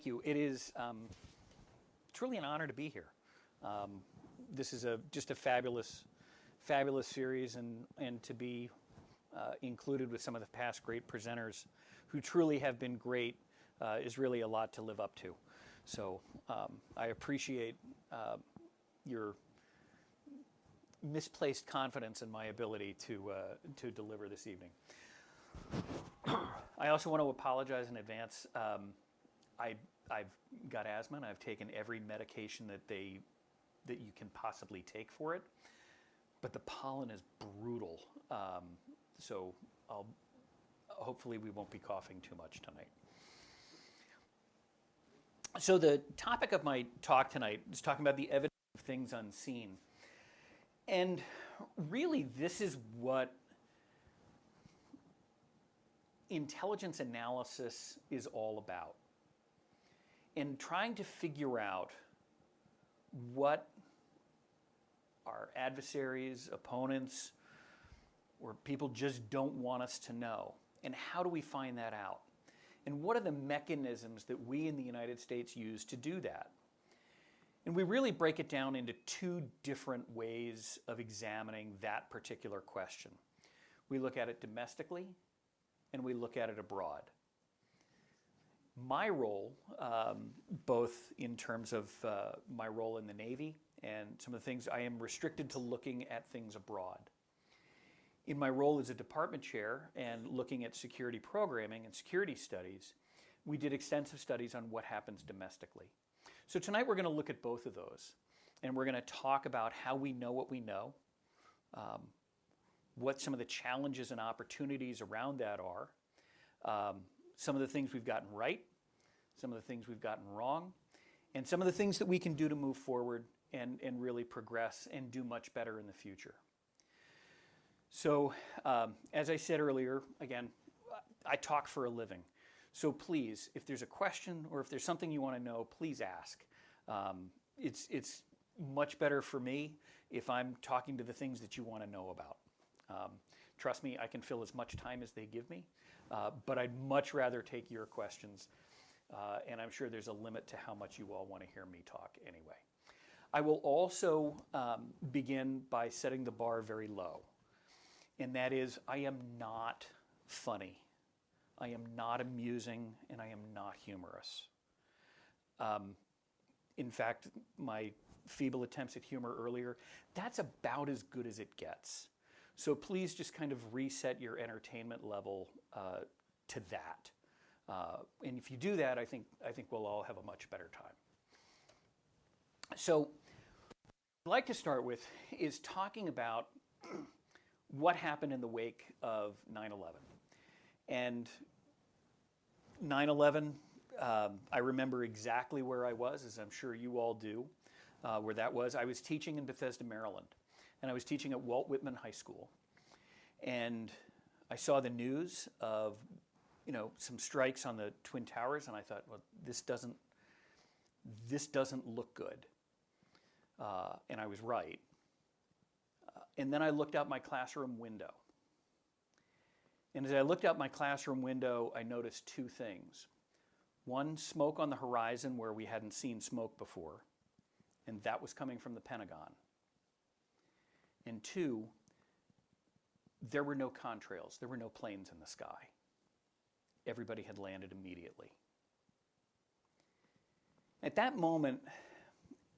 Thank you. It is truly an honor to be here. This is just a fabulous series, and to be included with some of the past great presenters who truly have been great is really a lot to live up to. So I appreciate your misplaced confidence in my ability to deliver this evening. I also want to apologize in advance. I've got asthma, and I've taken every medication that you can possibly take for it, but the pollen is brutal. So hopefully we won't be coughing too much tonight. So the topic of my talk tonight is talking about the evidence of things unseen. And really, this is what intelligence analysis is all about. And trying to figure out what our adversaries, opponents, or people just don't want us to know. And how do we find that out? And what are the mechanisms that we in the United States use to do that? And we really break it down into two different ways of examining that particular question. We look at it domestically, and we look at it abroad. My role, both in terms of my role in the Navy and some of the things, I am restricted to looking at things abroad. In my role as a department chair and looking at security programming and security studies, we did extensive studies on what happens domestically. So tonight we're going to look at both of those, and we're going to talk about how we know what we know, what some of the challenges and opportunities around that are, some of the things we've gotten right, some of the things we've gotten wrong, and some of the things that we can do to move forward and really progress and do much better in the future. So as I said earlier, again, I talk for a living. So please, if there's a question or if there's something you want to know, please ask. It's much better for me if I'm talking to the things that you want to know about. Trust me, I can fill as much time as they give me, but I'd much rather take your questions, and I'm sure there's a limit to how much you all want to hear me talk anyway. I will also begin by setting the bar very low, and that is I am not funny. I am not amusing, and I am not humorous. In fact, my feeble attempts at humor earlier, that's about as good as it gets. So please just kind of reset your entertainment level to that. And if you do that, I think we'll all have a much better time. So what I'd like to start with is talking about what happened in the wake of 9/11. And 9/11, I remember exactly where I was, as I'm sure you all do, where that was. I was teaching in Bethesda, Maryland, and I was teaching at Walt Whitman High School. And I saw the news of, some strikes on the Twin Towers, and I thought, well, this doesn't look good. And I was right. And then I looked out my classroom window. And as I looked out my classroom window, I noticed two things. One, smoke on the horizon where we hadn't seen smoke before, and that was coming from the Pentagon. And two, there were no contrails. There were no planes in the sky. Everybody had landed immediately. At that moment,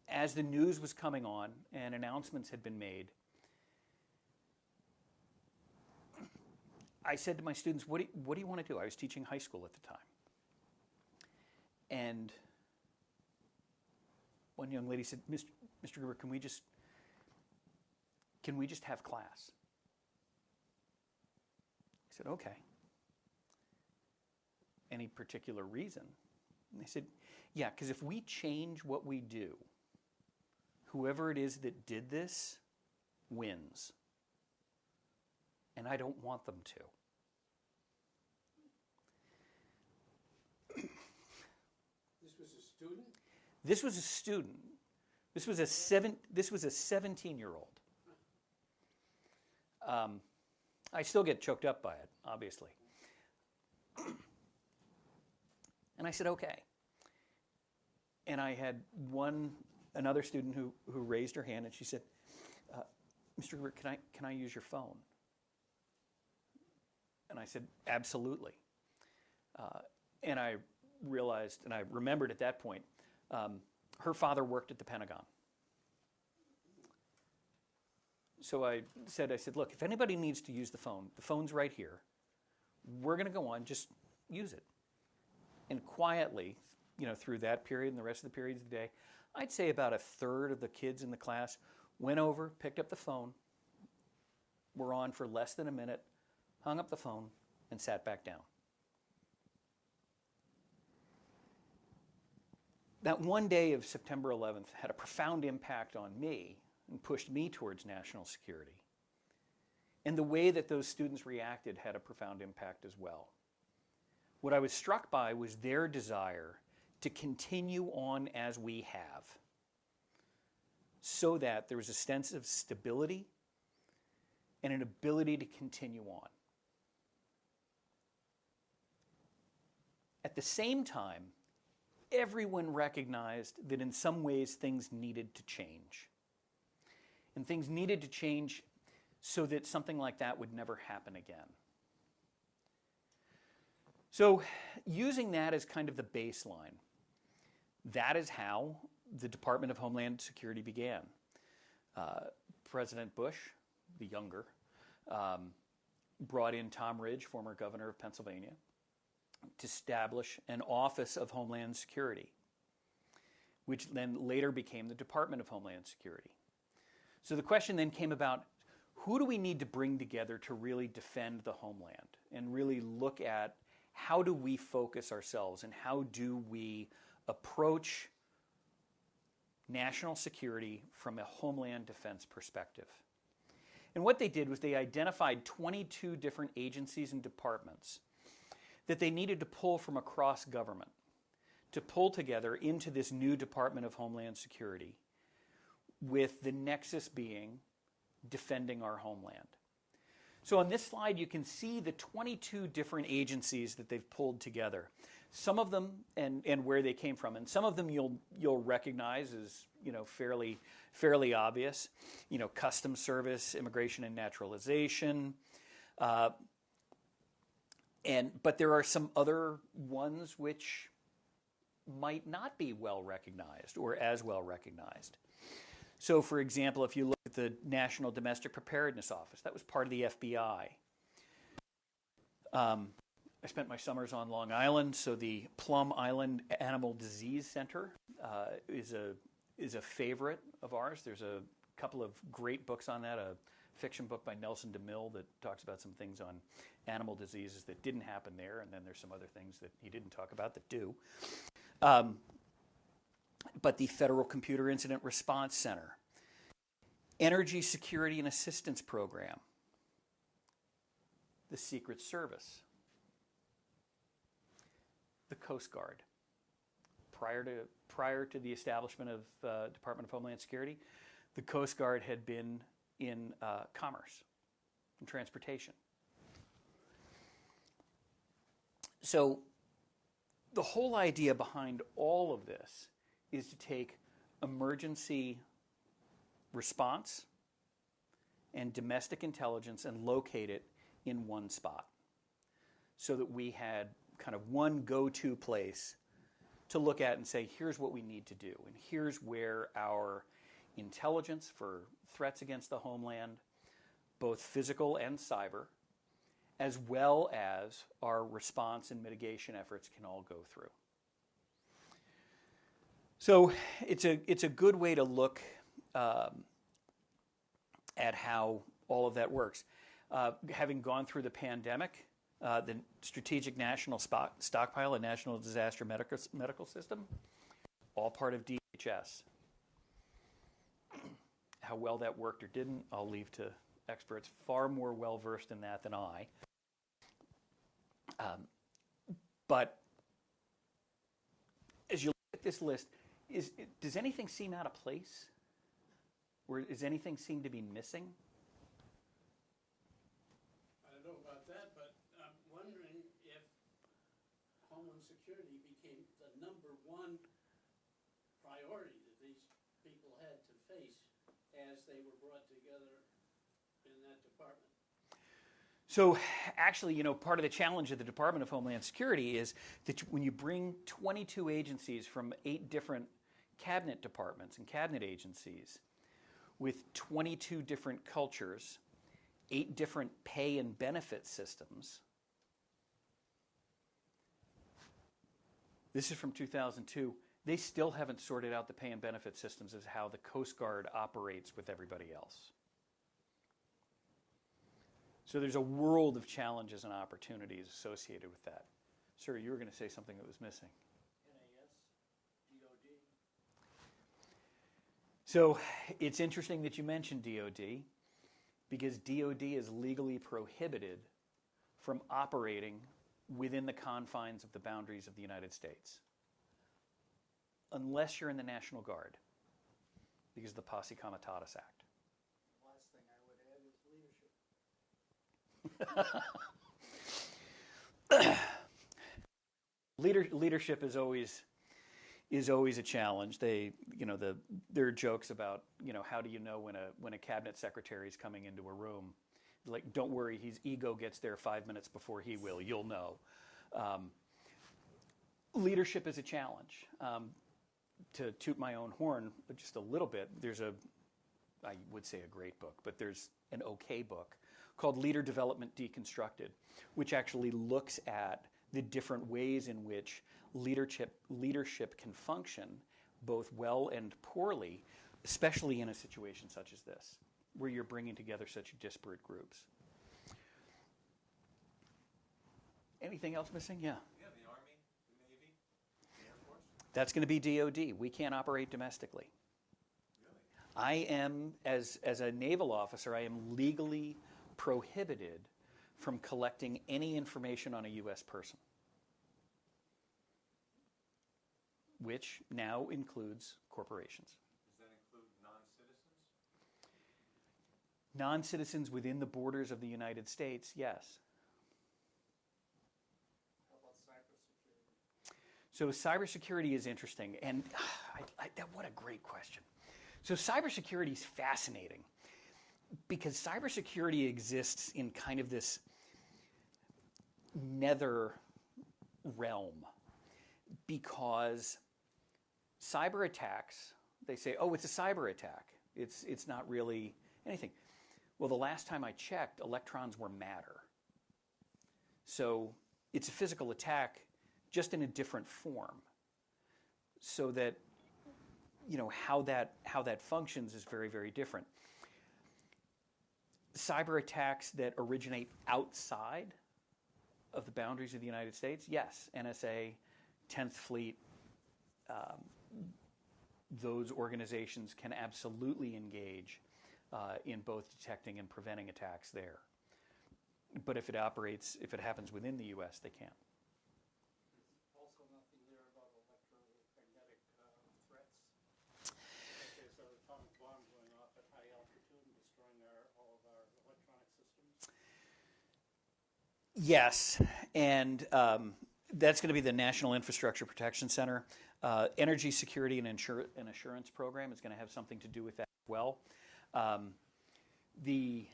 as the news was coming on and announcements had been made, I said to my students, what do you want to do? I was teaching high school at the time. And one young lady said, Mr. Gruber, can we just have class? I said, okay. Any particular reason? And they said, yeah, because if we change what we do, whoever it is that did this wins. And I don't want them to. This was a student? This was a student. This was a 17-year-old. I still get choked up by it, obviously. And I said, okay. And I had another student who raised her hand, and she said, Mr. Gruber, can I use your phone? And I said, absolutely. And I realized, and I remembered at that point, her father worked at the Pentagon. So I said, look, if anybody needs to use the phone's right here. We're going to go on, just use it. And quietly, through that period and the rest of the periods of the day, I'd say about a third of the kids in the class went over, picked up the phone, were on for less than a minute, hung up the phone, and sat back down. That one day of September 11th had a profound impact on me and pushed me towards national security. And the way that those students reacted had a profound impact as well. What I was struck by was their desire to continue on as we have, so that there was a sense of stability and an ability to continue on. At the same time, everyone recognized that in some ways things needed to change. And things needed to change so that something like that would never happen again. So using that as kind of the baseline, that is how the Department of Homeland Security began. President Bush, the younger, brought in Tom Ridge, former governor of Pennsylvania, to establish an Office of Homeland Security, which then later became the Department of Homeland Security. So the question then came about, who do we need to bring together to really defend the homeland and really look at how do we focus ourselves and how do we approach national security from a homeland defense perspective? And what they did was they identified 22 different agencies and departments that they needed to pull from across government to pull together into this new Department of Homeland Security, with the nexus being defending our homeland. So on this slide, you can see the 22 different agencies that they've pulled together. Some of them, and where they came from, and some of them you'll recognize as fairly obvious. Customs Service, Immigration and Naturalization, but there are some other ones which might not be well recognized or as well recognized. So, for example, if you look at the National Domestic Preparedness Office, that was part of the FBI. I spent my summers on Long Island, so the Plum Island Animal Disease Center is a favorite of ours. There's a couple of great books on that, a fiction book by Nelson DeMille that talks about some things on animal diseases that didn't happen there, and then there's some other things that he didn't talk about that do. But the Federal Computer Incident Response Center, Energy Security and Assistance Program, the Secret Service, the Coast Guard. Prior to the establishment of Department of Homeland Security, the Coast Guard had been in commerce and transportation. So the whole idea behind all of this is to take emergency response and domestic intelligence and locate it in one spot, so that we had kind of one go-to place to look at and say, here's what we need to do, and here's where our intelligence for threats against the homeland, both physical and cyber, as well as our response and mitigation efforts can all go through. So it's a good way to look at how all of that works. Having gone through the pandemic, the Strategic National Stockpile and National Disaster Medical System, all part of DHS. How well that worked or didn't, I'll leave to experts far more well-versed in that than I. But as you look at this list, does anything seem out of place? Or does anything seem to be missing? I don't know about that, but I'm wondering if Homeland Security became the #1 authority that these people had to face as they were brought together in that department? So actually, part of the challenge of the Department of Homeland Security is that when you bring 22 agencies from 8 different cabinet departments and cabinet agencies with 22 different cultures, 8 different pay and benefit systems. This is from 2002. They still haven't sorted out the pay and benefit systems as how the Coast Guard operates with everybody else. So there's a world of challenges and opportunities associated with that. Sir, you were going to say something that was missing. NAS, DOD. So it's interesting that you mentioned DOD, because DOD is legally prohibited from operating within the confines of the boundaries of the United States, unless you're in the National Guard, because of the Posse Comitatus Act. The last thing I would add is leadership. Leadership is always a challenge. There are jokes about how do you know when a cabinet secretary is coming into a room? Like, don't worry, his ego gets there 5 minutes before he will. You'll know. Leadership is a challenge. To toot my own horn just a little bit, there's I would say a great book, but there's an okay book called Leader Development Deconstructed, which actually looks at the different ways in which leadership can function, both well and poorly, especially in a situation such as this, where you're bringing together such disparate groups. Anything else missing? Yeah. Yeah, the Army, the Navy, the Air Force. That's going to be DOD. We can't operate domestically. Really? I am, as a naval officer, I am legally prohibited from collecting any information on a U.S. person, which now includes corporations. Does that include non-citizens? Non-citizens within the borders of the United States, yes. How about cybersecurity? So cybersecurity is interesting, and what a great question. So cybersecurity is fascinating because cybersecurity exists in kind of this nether realm, because cyber attacks, they say, oh, it's a cyber attack. It's not really anything. Well, the last time I checked, electrons were matter. So it's a physical attack, just in a different form. So that, how that functions is very, very different. Cyber attacks that originate outside of the boundaries of the United States, yes, NSA, 10th Fleet, those organizations can absolutely engage in both detecting and preventing attacks there. But if it happens within the U.S., they can't. There's also nothing there about electromagnetic threats. Like there's an atomic bomb going off at high altitude and destroying all of our electronic systems. Yes, and that's going to be the National Infrastructure Protection Center. Energy Security and Assurance Program is going to have something to do with that as well. The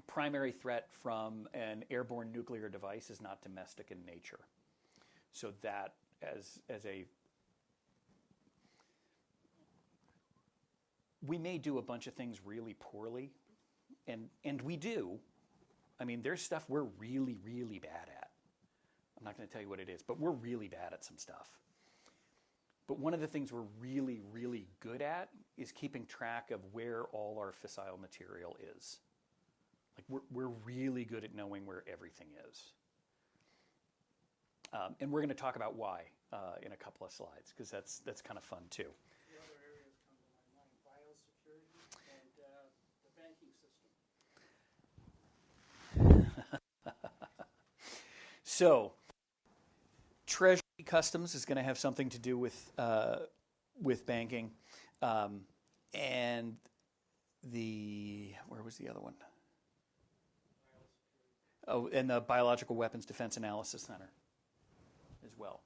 primary threat from an airborne nuclear device is not domestic in nature. So that, as a... We may do a bunch of things really poorly, and we do. I mean, there's stuff we're really, really bad at. I'm not going to tell you what it is, but we're really bad at some stuff. But one of the things we're really, really good at is keeping track of where all our fissile material is. Like, we're really good at knowing where everything is. And we're going to talk about why in a couple of slides, because that's kind of fun too. The other areas come to my mind, biosecurity and the banking system. So, Treasury Customs is going to have something to do with banking, and where was the other one? Oh, and the Biological Weapons Defense Analysis Center as well.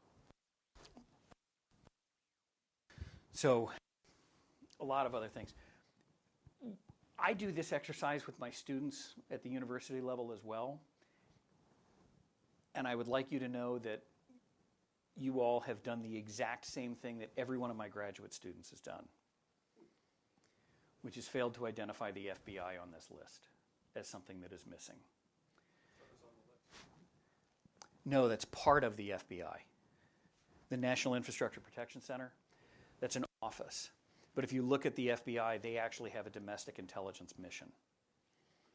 So a lot of other things. I do this exercise with my students at the university level as well. And I would like you to know that you all have done the exact same thing that every one of my graduate students has done, which is failed to identify the FBI on this list as something that is missing. No, that's part of the FBI. The National Infrastructure Protection Center, that's an office. But if you look at the FBI, they actually have a domestic intelligence mission.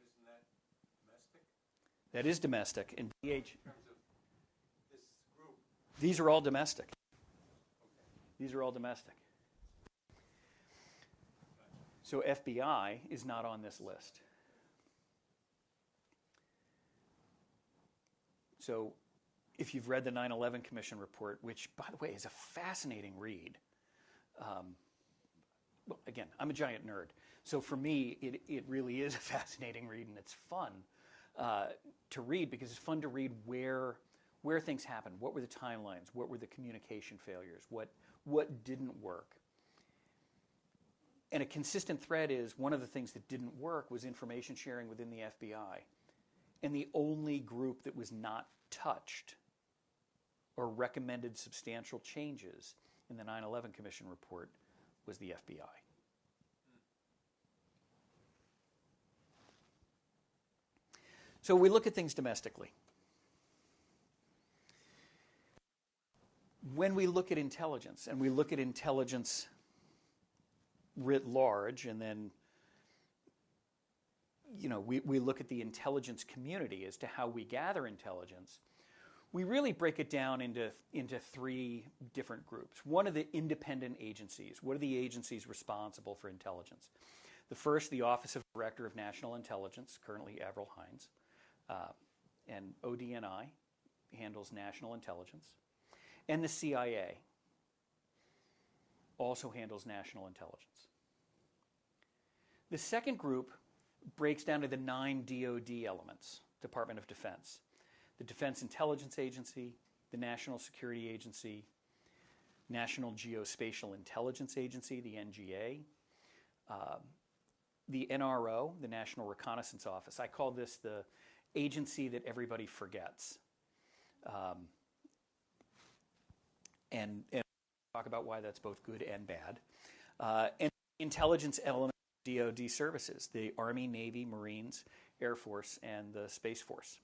Isn't that domestic? That is domestic. And DH, In terms of this group? these are all domestic. Okay. These are all domestic. So FBI is not on this list. So if you've read the 9/11 Commission report, which, by the way, is a fascinating read. Well, again, I'm a giant nerd. So for me, it really is a fascinating read, and it's fun to read because it's fun to read where things happened. What were the timelines? What were the communication failures? What didn't work? And a consistent thread is one of the things that didn't work was information sharing within the FBI. And the only group that was not touched or recommended substantial changes in the 9/11 Commission report was the FBI. So we look at things domestically. When we look at intelligence, and we look at intelligence writ large, and then we look at the intelligence community as to how we gather intelligence, we really break it down into three different groups. One are the independent agencies. What are the agencies responsible for intelligence? The first, the Office of Director of National Intelligence, currently Avril Haines, and ODNI handles national intelligence. And the CIA also handles national intelligence. The second group breaks down to the 9 DoD elements: Department of Defense, the Defense Intelligence Agency, the National Security Agency, National Geospatial Intelligence Agency, the NGA, the NRO, the National Reconnaissance Office. I call this the agency that everybody forgets. And talk about why that's both good and bad. And intelligence element of DoD services, the Army, Navy, Marines, Air Force, and the Space Force.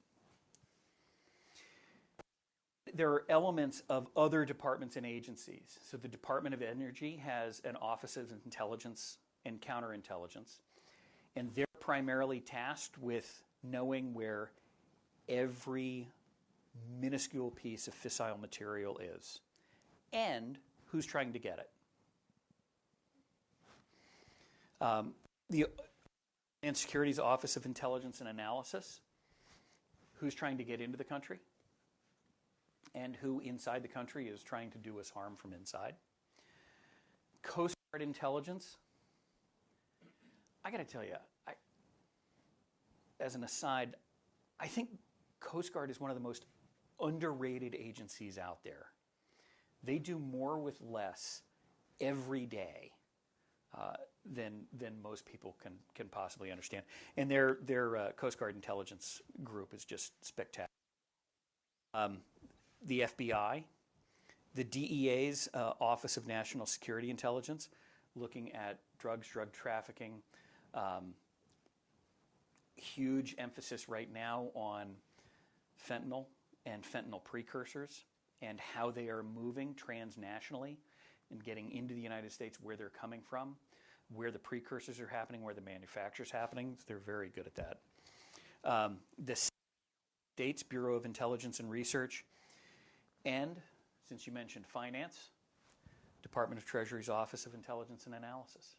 There are elements of other departments and agencies. So the Department of Energy has an Office of Intelligence and Counterintelligence, and they're primarily tasked with knowing where every minuscule piece of fissile material is and who's trying to get it. The Homeland Security's Office of Intelligence and Analysis, who's trying to get into the country and who inside the country is trying to do us harm from inside. Coast Guard Intelligence, I got to tell you, as an aside, I think Coast Guard is one of the most underrated agencies out there. They do more with less every day than most people can possibly understand. And their Coast Guard Intelligence group is just spectacular. The FBI, the DEA's Office of National Security Intelligence, looking at drugs, drug trafficking. Huge emphasis right now on fentanyl and fentanyl precursors and how they are moving transnationally and getting into the United States, where they're coming from, where the precursors are happening, where the manufacture's happening. They're very good at that. The States Bureau of Intelligence and Research, and, since you mentioned finance, Department of Treasury's Office of Intelligence and Analysis.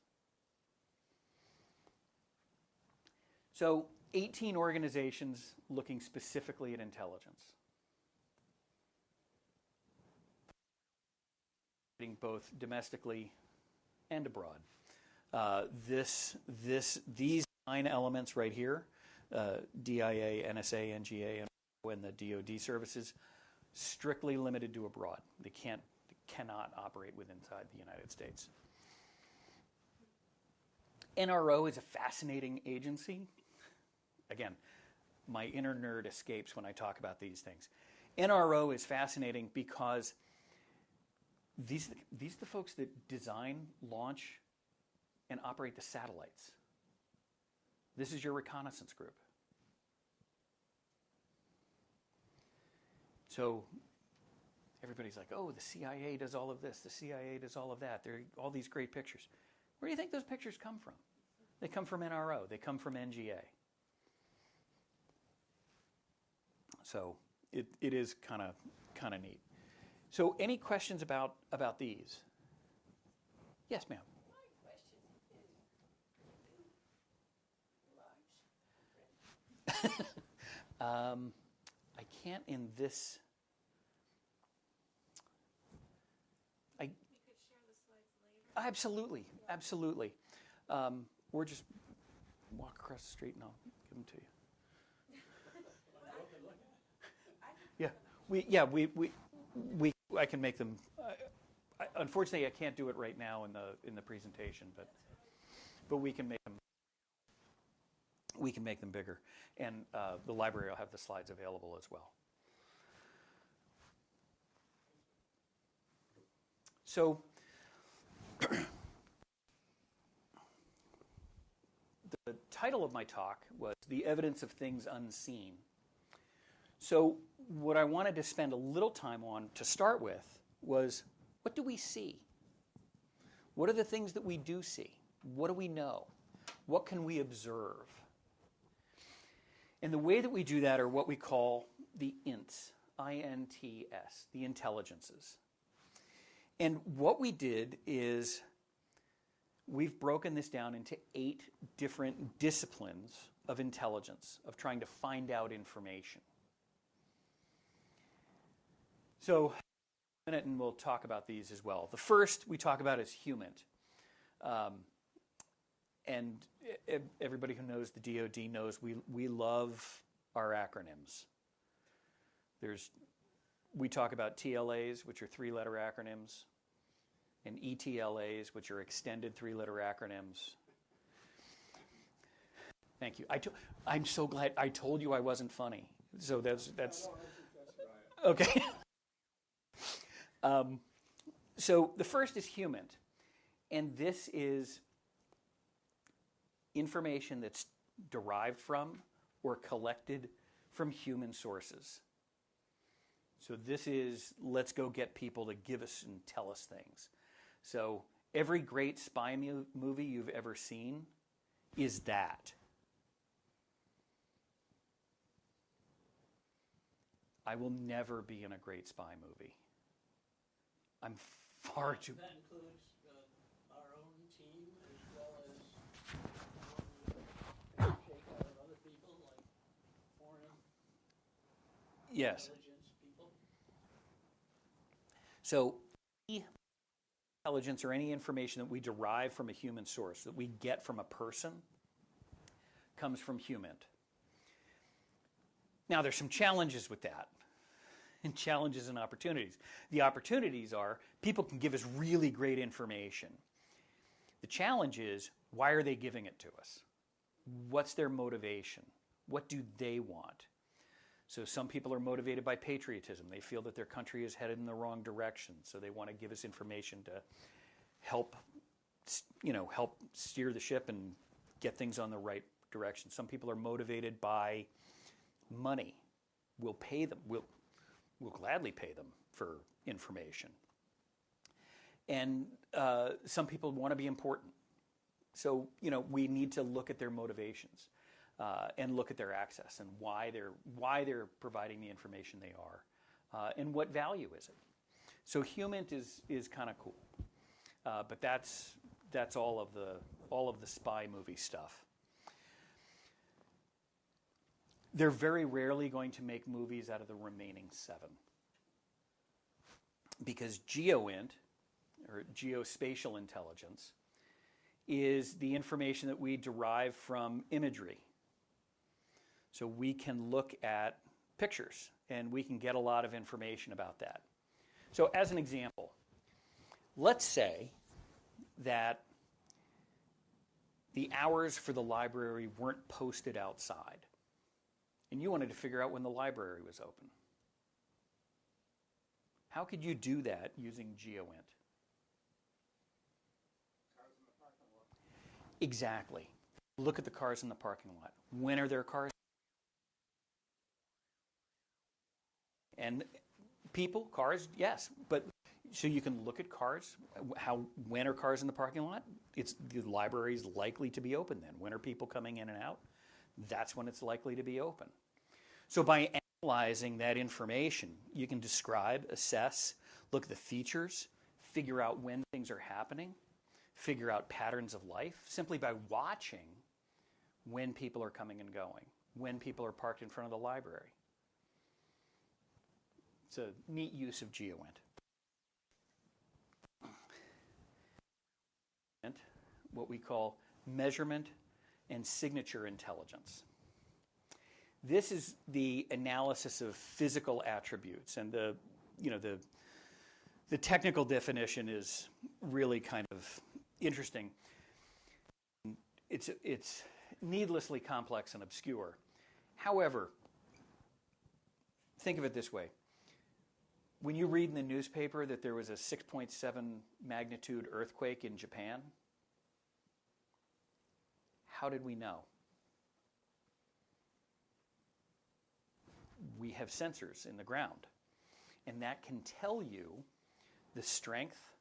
So 18 organizations looking specifically at intelligence, both domestically and abroad. These 9 elements right here, DIA, NSA, NGA, and the DoD services, strictly limited to abroad. They cannot operate inside the United States. NRO is a fascinating agency. Again, my inner nerd escapes when I talk about these things. NRO is fascinating because these are the folks that design, launch, and operate the satellites. This is your reconnaissance group. So everybody's like, oh, the CIA does all of this, the CIA does all of that. There are all these great pictures. Where do you think those pictures come from? They come from NRO. They come from NGA. So it is kind of neat. So any questions about these? Yes, ma'am. My question is, I can't in this. you could share the slides later. Absolutely, absolutely. Or just walk across the street and I'll give them to you. I can make them. Unfortunately, I can't do it right now in the presentation, but we can make them. We can make them bigger, and the library will have the slides available as well. So, the title of my talk was "The Evidence of Things Unseen." So what I wanted to spend a little time on to start with was, what do we see? What are the things that we do see? What do we know? What can we observe? And the way that we do that are what we call the INTs, I-N-T-S, the intelligences. And what we did is we've broken this down into 8 different disciplines of intelligence, of trying to find out information. So, in a minute, and we'll talk about these as well. The first we talk about is human. And everybody who knows the DoD knows we love our acronyms. We talk about TLAs, which are 3-letter acronyms, and ETLAs, which are extended 3-letter acronyms. Thank you. I'm so glad I told you I wasn't funny. So that's okay. So the first is human, and this is information that's derived from or collected from human sources. So this is, let's go get people to give us and tell us things. So every great spy movie you've ever seen is that. I will never be in a great spy movie. I'm far too... That includes our own team as well as shakeout of other people, like foreign Yes. intelligence people. So intelligence or any information that we derive from a human source, that we get from a person, comes from human. Now, there's some challenges with that, and challenges and opportunities. The opportunities are people can give us really great information. The challenge is, why are they giving it to us? What's their motivation? What do they want? So some people are motivated by patriotism. They feel that their country is headed in the wrong direction, so they want to give us information to help steer the ship and get things on the right direction. Some people are motivated by money. We'll pay them. We'll gladly pay them for information. And some people want to be important. So, we need to look at their motivations and look at their access and why they're providing the information they are, and what value is it. So, human is kind of cool, but that's all of the spy movie stuff. They're very rarely going to make movies out of the remaining 7. Because GeoInt, or geospatial intelligence, is the information that we derive from imagery. So we can look at pictures, and we can get a lot of information about that. So as an example, let's say that the hours for the library weren't posted outside, and you wanted to figure out when the library was open. How could you do that using GeoInt? Cars in the parking lot. Exactly. Look at the cars in the parking lot. When are there cars? And people, cars, yes, but so you can look at cars. When are cars in the parking lot? The library is likely to be open then. When are people coming in and out? That's when it's likely to be open. So by analyzing that information, you can describe, assess, look at the features, figure out when things are happening, figure out patterns of life simply by watching when people are coming and going, when people are parked in front of the library. It's a neat use of GeoInt. What we call measurement and signature intelligence. This is the analysis of physical attributes, and the technical definition is really kind of interesting. It's needlessly complex and obscure. However, think of it this way. When you read in the newspaper that there was a 6.7 magnitude earthquake in Japan, how did we know? We have sensors in the ground, and that can tell you the strength,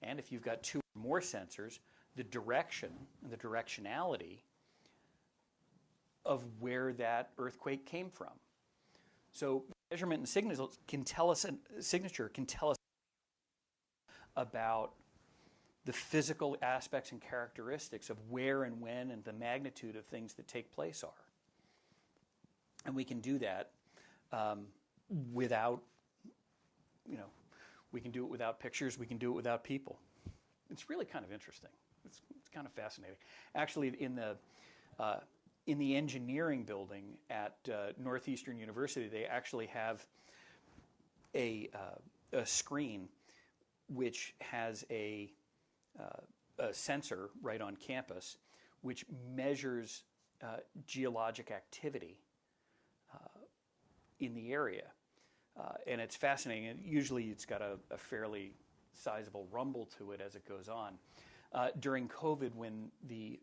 and if you've got two or more sensors, the direction and the directionality of where that earthquake came from. So measurement and signature can tell us about the physical aspects and characteristics of where and when and the magnitude of things that take place are. And we can do that without, we can do it without pictures, we can do it without people. It's really kind of interesting. It's kind of fascinating. Actually, in the engineering building at Northeastern University, they actually have a screen which has a sensor right on campus which measures geologic activity in the area. And it's fascinating. And usually it's got a fairly sizable rumble to it as it goes on. During COVID, when the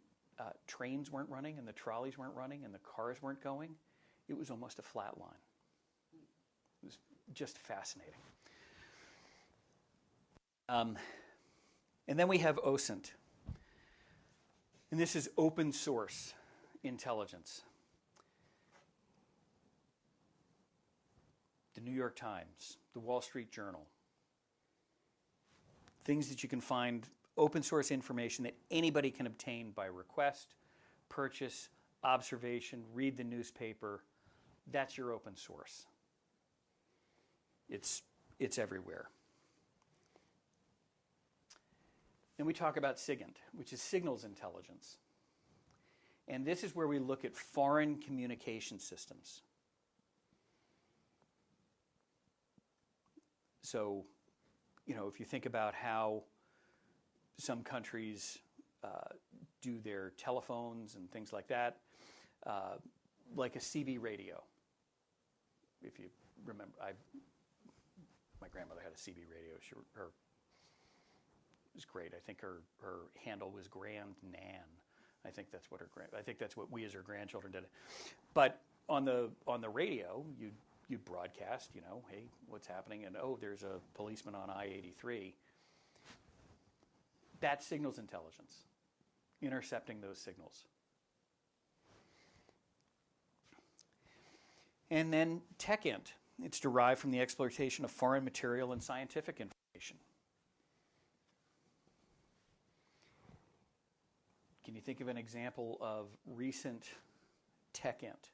trains weren't running and the trolleys weren't running and the cars weren't going, it was almost a flat line. It was just fascinating. And then we have OSINT. And this is open source intelligence. The New York Times, the Wall Street Journal. Things that you can find, open source information that anybody can obtain by request, purchase, observation, read the newspaper. That's your open source. It's everywhere. Then we talk about SIGINT, which is signals intelligence. And this is where we look at foreign communication systems. So, if you think about how some countries do their telephones and things like that, like a CB radio. If you remember, my grandmother had a CB radio. It was great. I think her handle was Grand Nan. I think that's what we as her grandchildren did. But on the radio, you broadcast, hey, what's happening? And there's a policeman on I-83. That's signals intelligence, intercepting those signals. And then TechInt. It's derived from the exploitation of foreign material and scientific information. Can you think of an example of recent TechInt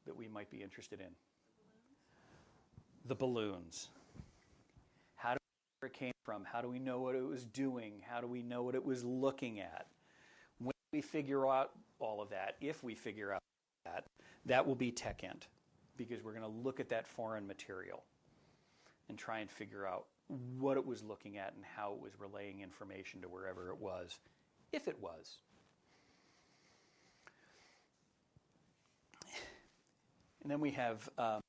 that we might be interested in? The balloons. How do we know where it came from? How do we know what it was doing? How do we know what it was looking at? When we figure out all of that, if we figure out that will be TechInt, because we're going to look at that foreign material and try and figure out what it was looking at and how it was relaying information to wherever it was if it was. And then we have, I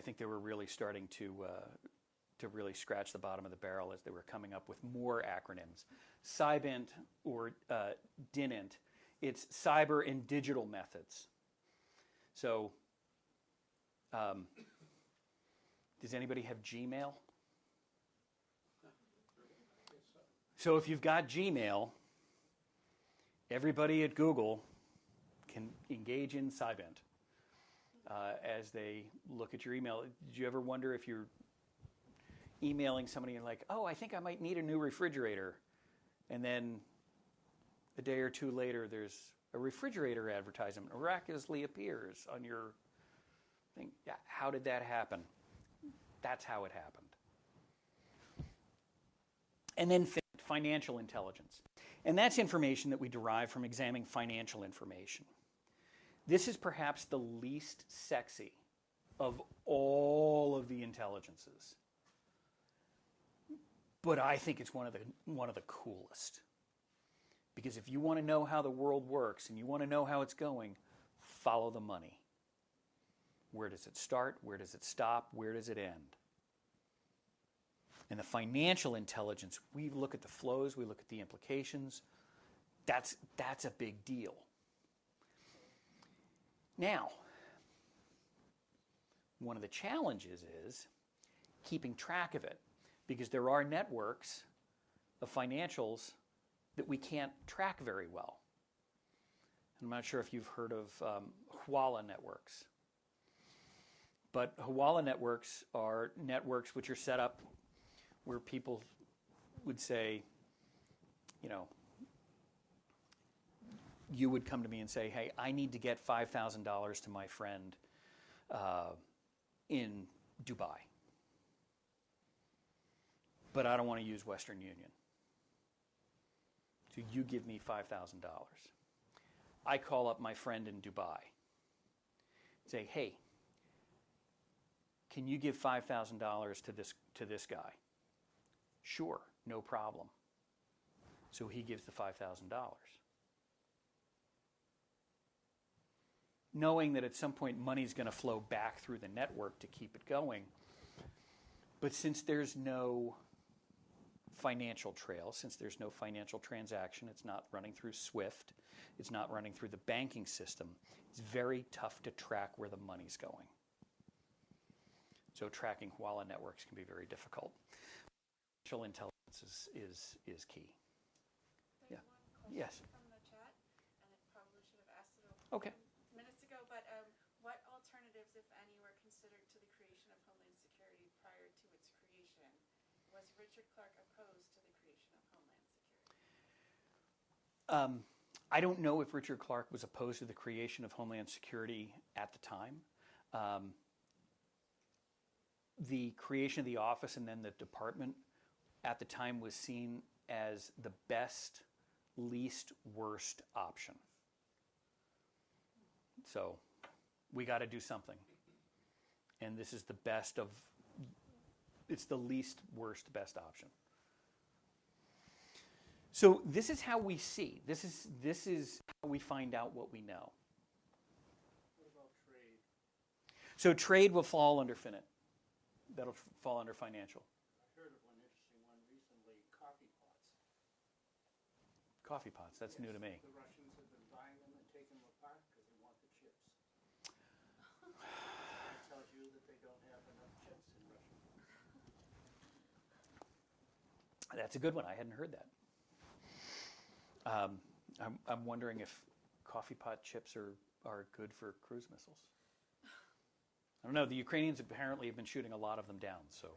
think they were really starting to really scratch the bottom of the barrel as they were coming up with more acronyms. Cybint or DININT, it's cyber and digital methods. So, does anybody have Gmail? So if you've got Gmail, everybody at Google can engage in Cybint as they look at your email. Did you ever wonder if you're emailing somebody and like, oh, I think I might need a new refrigerator, and then a day or two later there's a refrigerator advertisement miraculously appears on your thing? Yeah, how did that happen? That's how it happened. And then financial intelligence. And that's information that we derive from examining financial information. This is perhaps the least sexy of all of the intelligences. But I think it's one of the coolest. Because if you want to know how the world works and you want to know how it's going, follow the money. Where does it start? Where does it stop? Where does it end? And the financial intelligence, we look at the flows, we look at the implications. That's a big deal. Now, one of the challenges is keeping track of it, because there are networks of financials that we can't track very well. I'm not sure if you've heard of Huala networks. But Huala networks are networks which are set up where people would say, you know, you would come to me and say, hey, I need to get $5,000 to my friend in Dubai. But I don't want to use Western Union. So you give me $5,000. I call up my friend in Dubai. Say, hey, can you give $5,000 to this guy? Sure, no problem. So he gives the $5,000. Knowing that at some point money's going to flow back through the network to keep it going. But since there's no financial trail, since there's no financial transaction, it's not running through SWIFT, it's not running through the banking system, it's very tough to track where the money's going. So tracking Huala networks can be very difficult. Financial intelligence is key. There's Yeah. one question Yes. from the chat, and it probably should have asked it Okay. minutes ago, but what alternatives, if any, were considered to the creation of Homeland Security prior to its creation? Was Richard Clark opposed to the creation of Homeland Security? I don't know if Richard Clark was opposed to the creation of Homeland Security at the time. The creation of the office and then the department at the time was seen as the best, least worst option. So we got to do something. And this is the best of, it's the least worst best option. So this is how we see. This is how we find out what we know. What about trade? So trade will fall under FINIT. That'll fall under financial. I heard of one interesting one recently, coffee pots. Coffee pots, that's new to me. The Russians have been buying them and taking them apart because they want the chips. That tells you that they don't have enough chips in Russia. That's a good one. I hadn't heard that. I'm wondering if coffee pot chips are good for cruise missiles. I don't know. The Ukrainians apparently have been shooting a lot of them down. So,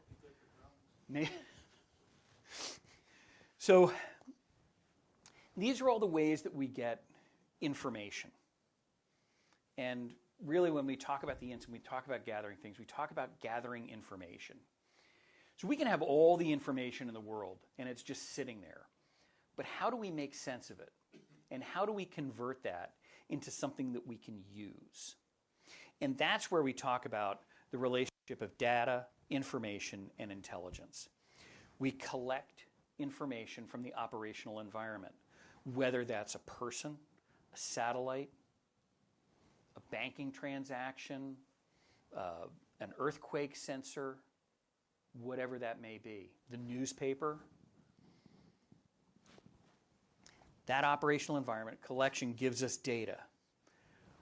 so these are all the ways that we get information. And really, when we talk about the instant, we talk about gathering things. We talk about gathering information. So we can have all the information in the world, and it's just sitting there. But how do we make sense of it? And how do we convert that into something that we can use? And that's where we talk about the relationship of data, information, and intelligence. We collect information from the operational environment, whether that's a person, a satellite, a banking transaction, an earthquake sensor, whatever that may be, the newspaper. That operational environment collection gives us data.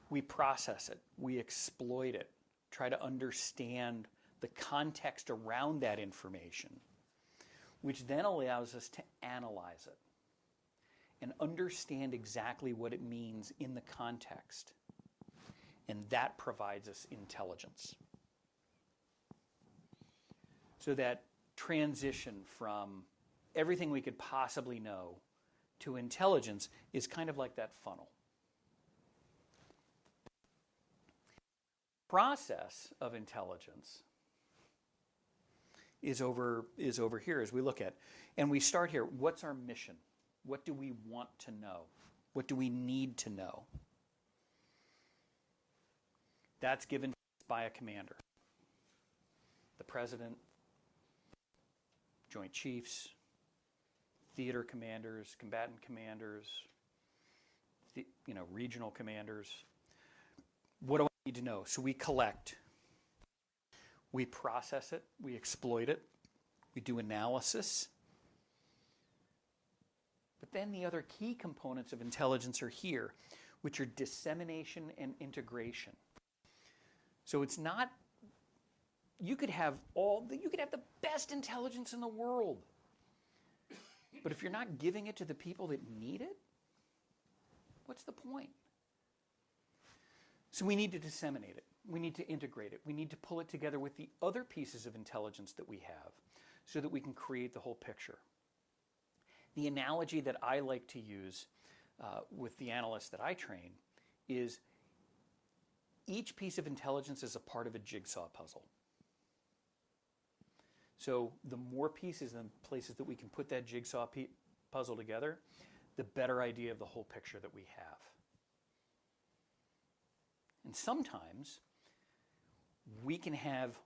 We process it, we exploit it, try to understand the context around that information, which then allows us to analyze it and understand exactly what it means in the context. And that provides us intelligence. So that transition from everything we could possibly know to intelligence is kind of like that funnel. Process of intelligence is over here as we look at. And we start here. What's our mission? What do we want to know? What do we need to know? That's given by a commander. The president, Joint Chiefs, theater commanders, combatant commanders, regional commanders. What do I need to know? So we collect. We process it. We exploit it. We do analysis. But then the other key components of intelligence are here, which are dissemination and integration. So it's not, you could have the best intelligence in the world, but if you're not giving it to the people that need it, what's the point? So we need to disseminate it. We need to integrate it. We need to pull it together with the other pieces of intelligence that we have so that we can create the whole picture. The analogy that I like to use with the analysts that I train is each piece of intelligence is a part of a jigsaw puzzle. So the more pieces and places that we can put that jigsaw puzzle together, the better idea of the whole picture that we have. And sometimes we can have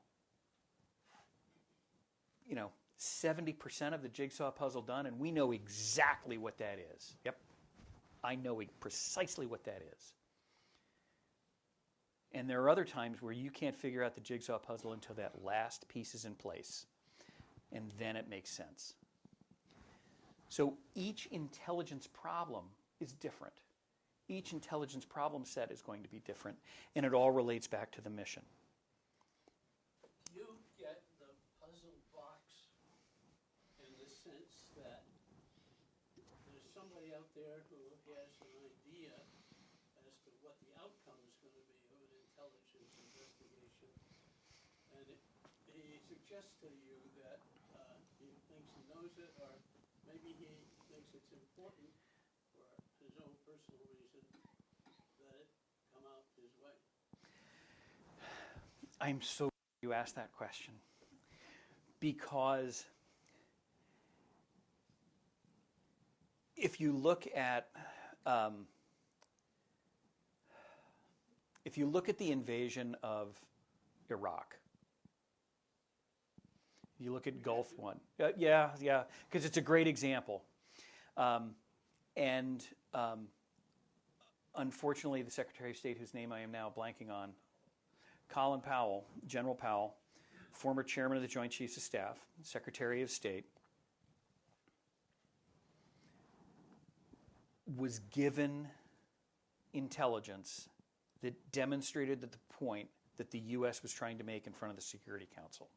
70% of the jigsaw puzzle done, and we know exactly what that is. Yep, I know precisely what that is. And there are other times where you can't figure out the jigsaw puzzle until that last piece is in place, and then it makes sense. So each intelligence problem is different. Each intelligence problem set is going to be different, and it all relates back to the mission. Do you get the puzzle box in the sense that there's somebody out there who has an idea as to what the outcome is going to be of an intelligence investigation, and he suggests to you that he thinks he knows it, or maybe he thinks it's important for his own personal reason that it come out his way? I'm so glad you asked that question, because if you look at the invasion of Iraq, you look at Gulf One, because it's a great example, and unfortunately, the Secretary of State, whose name I am now blanking on, Colin Powell, General Powell, former chairman of the Joint Chiefs of Staff, Secretary of State, was given intelligence that demonstrated that the point that the U.S. was trying to make in front of the Security Council.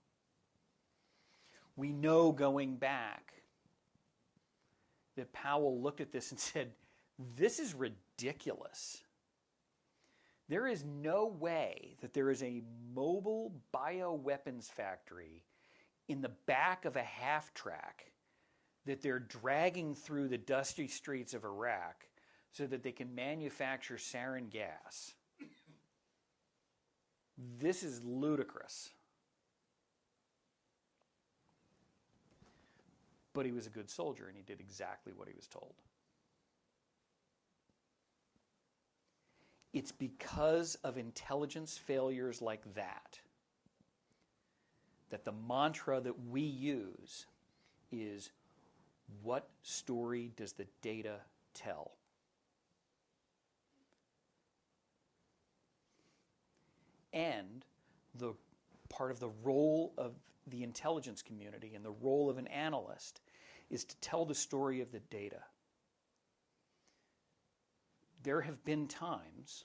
We know going back that Powell looked at this and said, this is ridiculous. There is no way that there is a mobile bioweapons factory in the back of a half-track that they're dragging through the dusty streets of Iraq so that they can manufacture sarin gas. This is ludicrous. But he was a good soldier, and he did exactly what he was told. It's because of intelligence failures like that that the mantra that we use is, What story does the data tell? And the part of the role of the intelligence community and the role of an analyst is to tell the story of the data. There have been times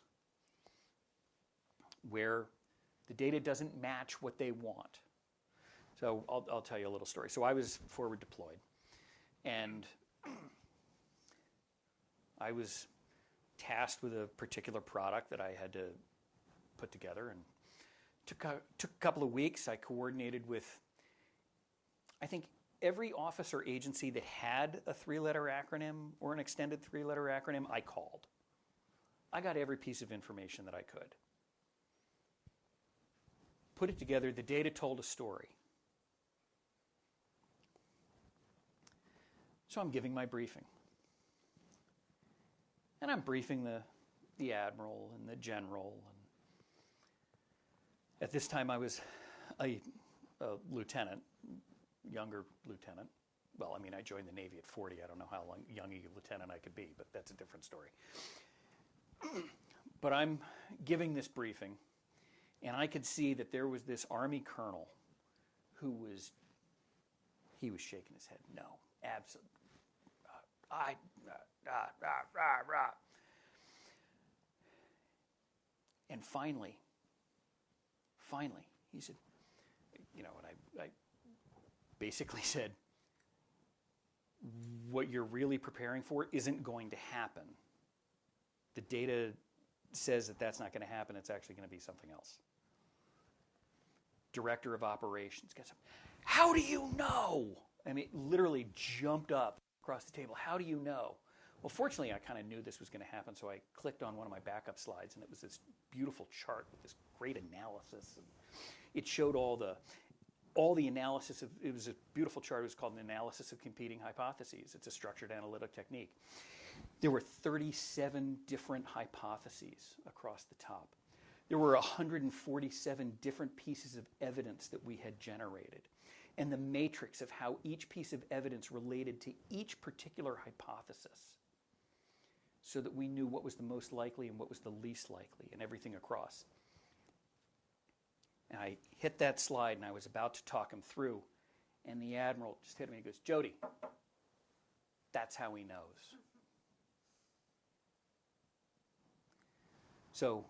where the data doesn't match what they want. So I'll tell you a little story. So I was forward deployed, and I was tasked with a particular product that I had to put together, and took a couple of weeks. I coordinated with, I think, every office or agency that had a 3-letter acronym or an extended 3-letter acronym, I called. I got every piece of information that I could. Put it together. The data told a story. So I'm giving my briefing. And I'm briefing the admiral and the general. And at this time, I was a lieutenant, younger lieutenant. Well, I mean, I joined the Navy at 40. I don't know how young a lieutenant I could be, but that's a different story. But I'm giving this briefing, and I could see that there was this Army colonel who was shaking his head. No, absolutely. And finally, he said, and I basically said, what you're really preparing for isn't going to happen. The data says that that's not going to happen. It's actually going to be something else. Director of operations gets up. How do you know? I mean, literally jumped up across the table. How do you know? Well, fortunately, I kind of knew this was going to happen, so I clicked on one of my backup slides, and it was this beautiful chart with this great analysis. And it showed all the analysis of, it was a beautiful chart. It was called an analysis of competing hypotheses. It's a structured analytic technique. There were 37 different hypotheses across the top. There were 147 different pieces of evidence that we had generated, and the matrix of how each piece of evidence related to each particular hypothesis, so that we knew what was the most likely and what was the least likely, and everything across. And I hit that slide, and I was about to talk him through, and the admiral just hit me and goes, Jody, that's how he knows. So,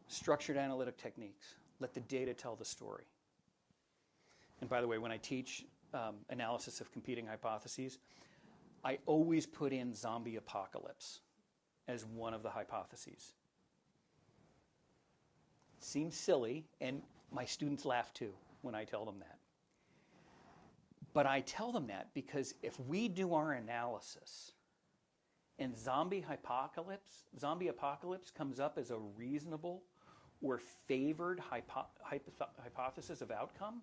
structured analytic techniques. Let the data tell the story. And by the way, when I teach analysis of competing hypotheses, I always put in zombie apocalypse as one of the hypotheses. Seems silly, and my students laugh too when I tell them that. But I tell them that because if we do our analysis and zombie apocalypse comes up as a reasonable or favored hypothesis of outcome,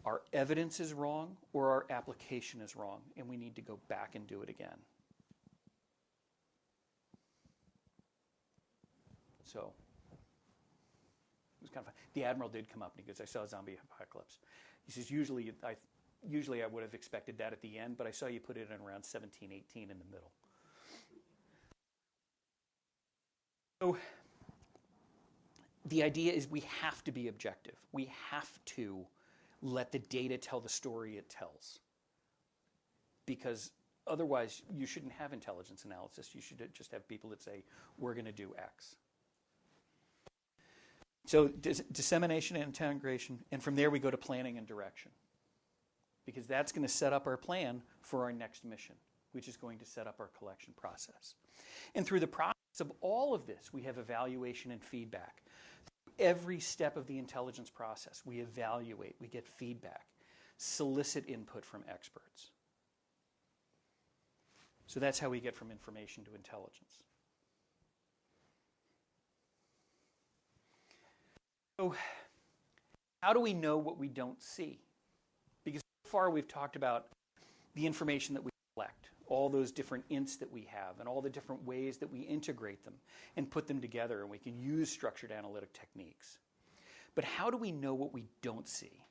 our evidence is wrong or our application is wrong, and we need to go back and do it again. So it was kind of fun. The admiral did come up and he goes, I saw a zombie apocalypse. He says, usually I would have expected that at the end, but I saw you put it in around 17, 18 in the middle. So the idea is we have to be objective. We have to let the data tell the story it tells. Because otherwise, you shouldn't have intelligence analysis. You should just have people that say, we're going to do X. So dissemination and integration, and from there we go to planning and direction. Because that's going to set up our plan for our next mission, which is going to set up our collection process. And through the process of all of this, we have evaluation and feedback. Every step of the intelligence process, we evaluate, we get feedback, solicit input from experts. So that's how we get from information to intelligence. So how do we know what we don't see? Because so far we've talked about the information that we collect, all those different ints that we have, and all the different ways that we integrate them and put them together, and we can use structured analytic techniques. But how do we know what we don't see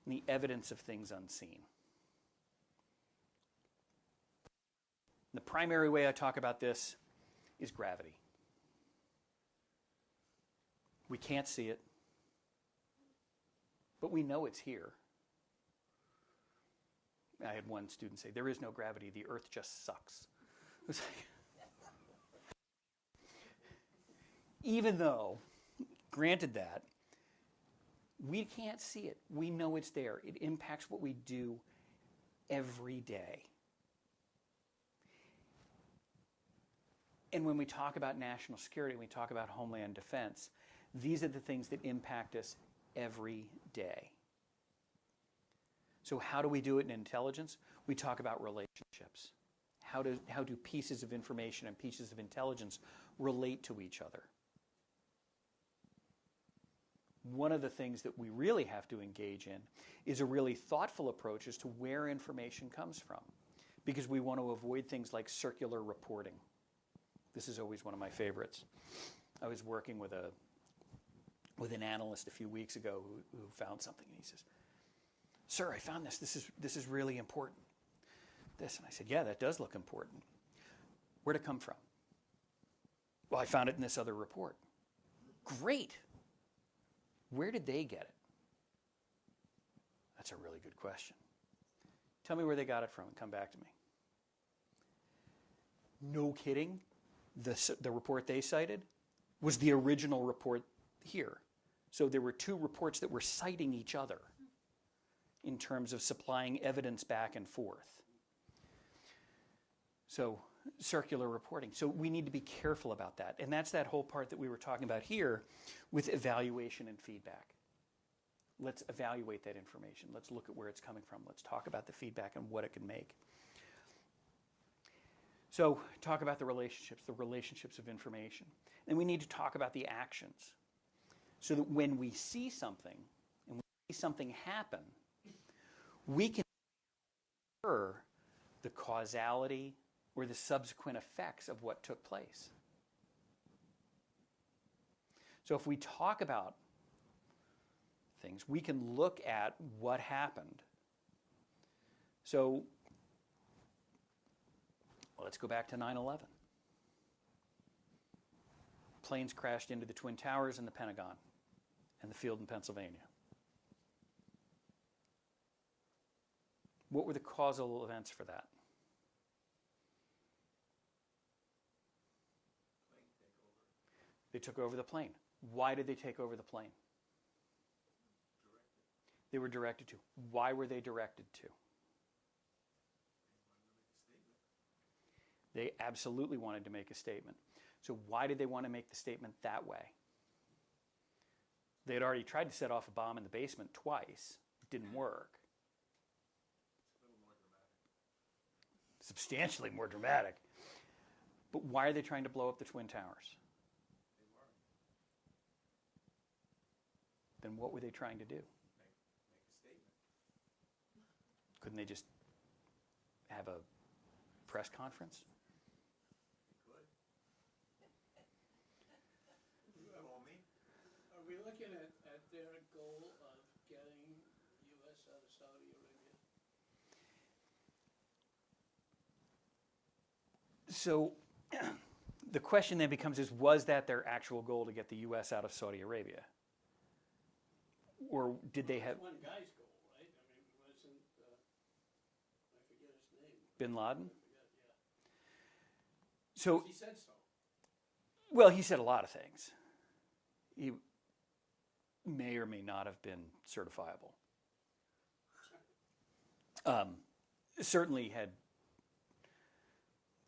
and the evidence of things unseen? The primary way I talk about this is gravity. We can't see it, but we know it's here. I had one student say, there is no gravity, the earth just sucks. It was like, even though, granted that, we can't see it. We know it's there. It impacts what we do every day. And when we talk about national security, when we talk about homeland defense, these are the things that impact us every day. So how do we do it in intelligence? We talk about relationships. How do pieces of information and pieces of intelligence relate to each other? One of the things that we really have to engage in is a really thoughtful approach as to where information comes from, because we want to avoid things like circular reporting. This is always one of my favorites. I was working with an analyst a few weeks ago who found something, and he says, "Sir, I found this. This is really important." This, and I said, "Yeah, that does look important. Where'd it come from?" "Well, I found it in this other report." "Great. Where did they get it?" "That's a really good question. Tell me where they got it from and come back to me." No kidding. The report they cited was the original report here. So there were two reports that were citing each other in terms of supplying evidence back and forth. So circular reporting. So we need to be careful about that. And that's that whole part that we were talking about here with evaluation and feedback. Let's evaluate that information. Let's look at where it's coming from. Let's talk about the feedback and what it can make. So talk about the relationships of information. And we need to talk about the actions, so that when we see something and we see something happen, we can infer the causality or the subsequent effects of what took place. So if we talk about things, we can look at what happened. So let's go back to 9/11. Planes crashed into the Twin Towers and the Pentagon and the field in Pennsylvania. What were the causal events for that? Plane takeover. They took over the plane. Why did they take over the plane? Directed. They were directed to. Why were they directed to? They wanted to make a statement. They absolutely wanted to make a statement. So why did they want to make the statement that way? They had already tried to set off a bomb in the basement twice. It didn't work. It's a little more dramatic. Substantially more dramatic. But why are they trying to blow up the Twin Towers? They were. Then what were they trying to do? Make a statement. Couldn't they just have a press conference? They could. You call me? Are we looking at their goal of getting U.S. out of Saudi Arabia? So the question then becomes was that their actual goal to get the U.S. out of Saudi Arabia? Or did they have One guy's goal, right? I mean, wasn't, I forget his name. bin Laden? I forget, yeah. So, He said so. well, he said a lot of things. He may or may not have been certifiable. Certainly had,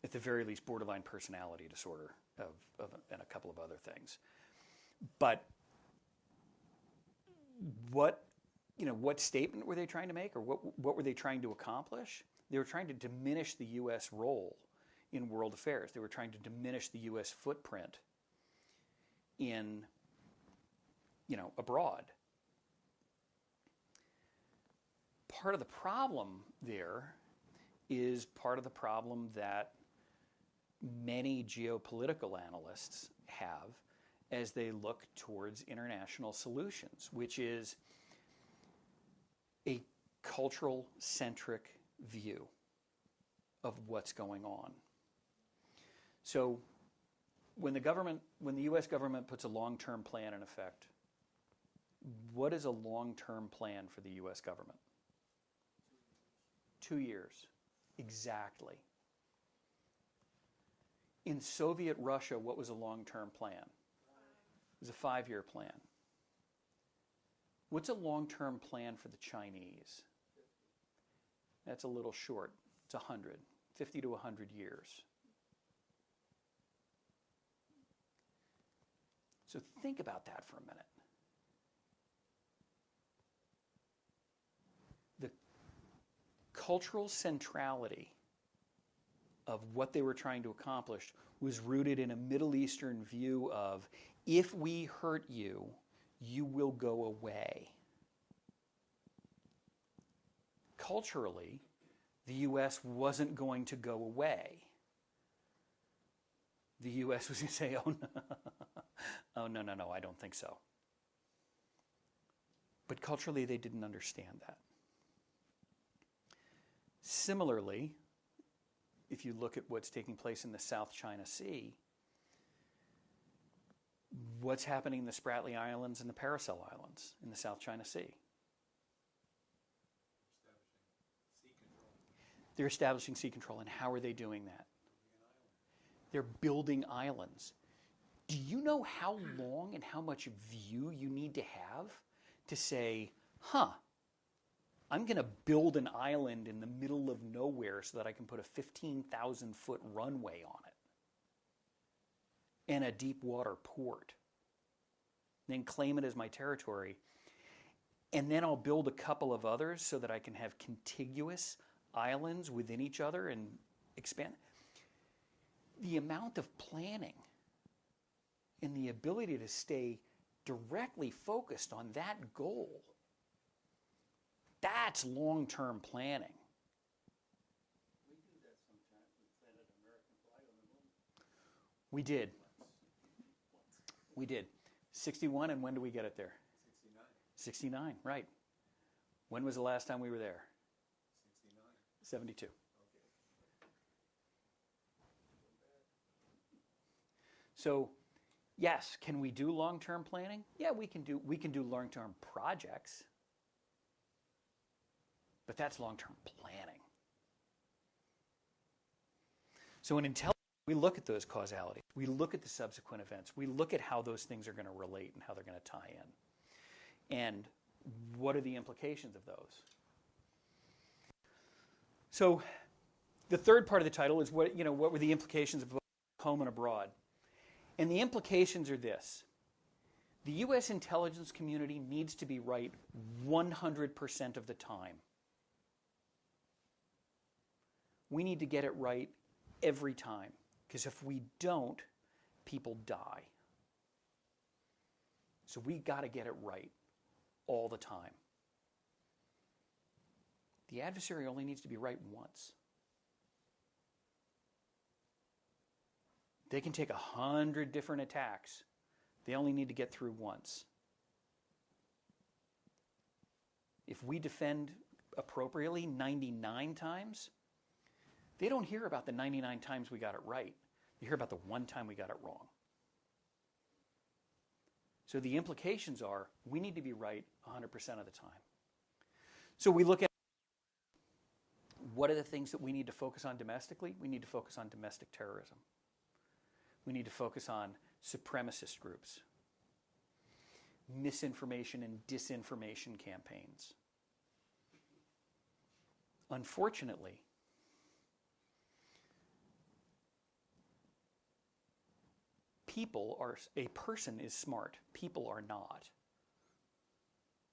at the very least, borderline personality disorder and a couple of other things. But what statement were they trying to make, or what were they trying to accomplish? They were trying to diminish the U.S. role in world affairs. They were trying to diminish the U.S. footprint in, abroad. Part of the problem there is part of the problem that many geopolitical analysts have as they look towards international solutions, which is a cultural-centric view of what's going on. So when the U.S. government puts a long-term plan in effect, what is a long-term plan for the U.S. government? 2 years. Exactly. In Soviet Russia, what was a long-term plan? It was a 5-year plan. What's a long-term plan for the Chinese? That's a little short. It's 100, 50 to 100 years. So think about that for a minute. The cultural centrality of what they were trying to accomplish was rooted in a Middle Eastern view of, if we hurt you, you will go away. Culturally, the U.S. wasn't going to go away. The U.S. was going to say, oh, no, I don't think so. But culturally, they didn't understand that. Similarly, if you look at what's taking place in the South China Sea, what's happening in the Spratly Islands and the Paracel Islands in the South China Sea? They're establishing sea control. And how are they doing that? They're building islands. Do you know how long and how much view you need to have to say, I'm going to build an island in the middle of nowhere so that I can put a 15,000-foot runway on it and a deep water port, then claim it as my territory, and then I'll build a couple of others so that I can have contiguous islands within each other and expand? The amount of planning and the ability to stay directly focused on that goal, that's long-term planning. We do that sometimes. We planted an American flag on the moon. We did. We did. 61, and when do we get it there? 69. 69, right. When was the last time we were there? 69. 72. Okay. So, yes, can we do long-term planning? Yeah, we can do long-term projects. But that's long-term planning. So in intelligence, we look at those causalities. We look at the subsequent events. We look at how those things are going to relate and how they're going to tie in. And what are the implications of those? So the third part of the title is what were the implications of both home and abroad? And the implications are this. The U.S. intelligence community needs to be right 100% of the time. We need to get it right every time, because if we don't, people die. So we got to get it right all the time. The adversary only needs to be right once. They can take 100 different attacks. They only need to get through once. If we defend appropriately 99 times, they don't hear about the 99 times we got it right. They hear about the one time we got it wrong. So the implications are we need to be right 100% of the time. So we look at what are the things that we need to focus on domestically? We need to focus on domestic terrorism. We need to focus on supremacist groups, misinformation and disinformation campaigns. Unfortunately, a person is smart. People are not.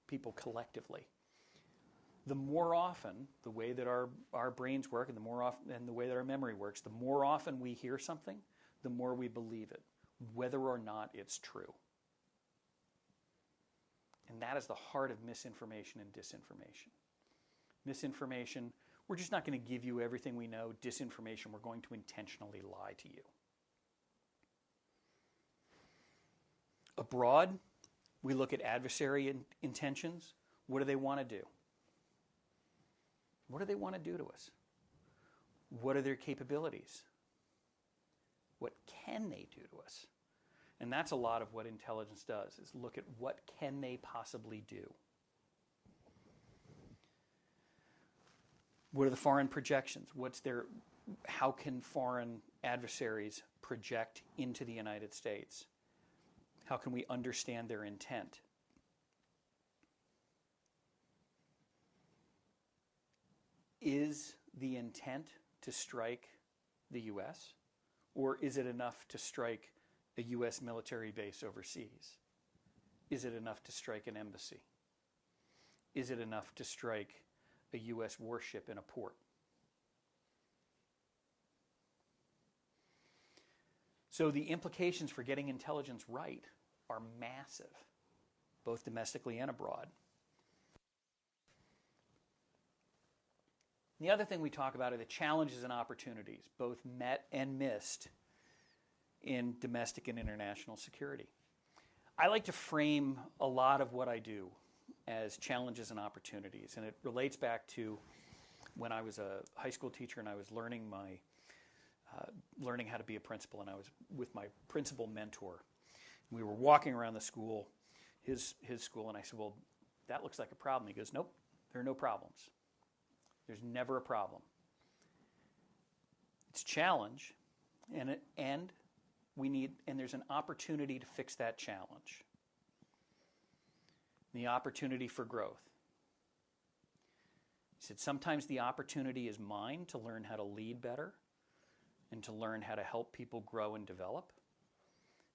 People collectively. The more often, the way that our brains work and the way that our memory works, the more often we hear something, the more we believe it, whether or not it's true. And that is the heart of misinformation and disinformation. Misinformation, we're just not going to give you everything we know. Disinformation, we're going to intentionally lie to you. Abroad, we look at adversary intentions. What do they want to do? What do they want to do to us? What are their capabilities? What can they do to us? And that's a lot of what intelligence does, is look at what can they possibly do. What are the foreign projections? How can foreign adversaries project into the United States? How can we understand their intent? Is the intent to strike the U.S., or is it enough to strike a U.S. military base overseas? Is it enough to strike an embassy? Is it enough to strike a U.S. warship in a port? So the implications for getting intelligence right are massive, both domestically and abroad. The other thing we talk about are the challenges and opportunities, both met and missed, in domestic and international security. I like to frame a lot of what I do as challenges and opportunities, and it relates back to when I was a high school teacher and I was learning how to be a principal, and I was with my principal mentor. We were walking around the school, his school, and I said, well, that looks like a problem. He goes, nope, there are no problems. There's never a problem. It's a challenge, and there's an opportunity to fix that challenge. The opportunity for growth. He said, sometimes the opportunity is mine to learn how to lead better and to learn how to help people grow and develop.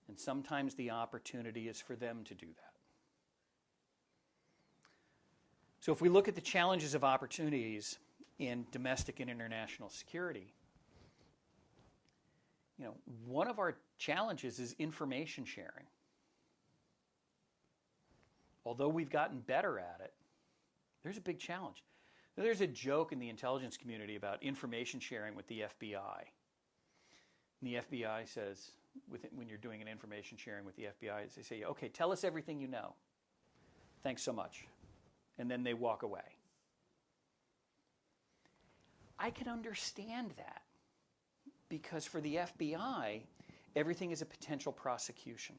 And sometimes the opportunity is for them to do that. So if we look at the challenges of opportunities in domestic and international security, one of our challenges is information sharing. Although we've gotten better at it, there's a big challenge. There's a joke in the intelligence community about information sharing with the FBI. And the FBI says, when you're doing an information sharing with the FBI, they say, okay, tell us everything you know. Thanks so much. And then they walk away. I can understand that, because for the FBI, everything is a potential prosecution.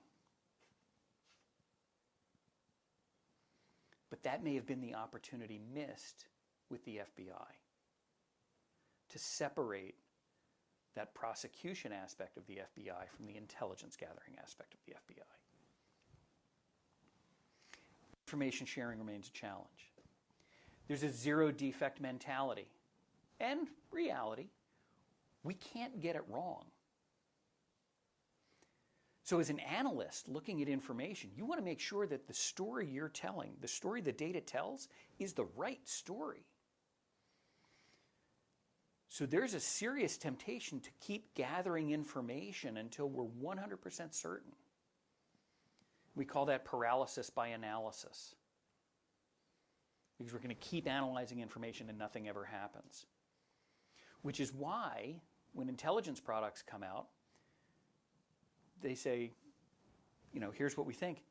But that may have been the opportunity missed with the FBI to separate that prosecution aspect of the FBI from the intelligence gathering aspect of the FBI. Information sharing remains a challenge. There's a zero defect mentality and reality. We can't get it wrong. So as an analyst looking at information, you want to make sure that the story you're telling, the story the data tells, is the right story. So there's a serious temptation to keep gathering information until we're 100% certain. We call that paralysis by analysis, because we're going to keep analyzing information and nothing ever happens. Which is why when intelligence products come out, they say, here's what we think,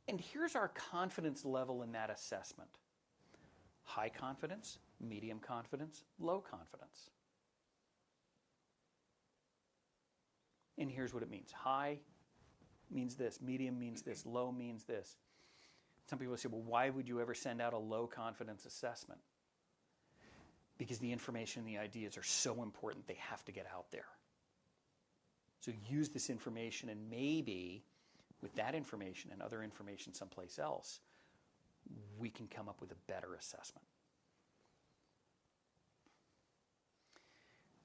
and here's our confidence level in that assessment. High confidence, medium confidence, low confidence. And here's what it means. High means this, medium means this, low means this. Some people say, well, why would you ever send out a low confidence assessment? Because the information and the ideas are so important, they have to get out there. So use this information, and maybe with that information and other information someplace else, we can come up with a better assessment.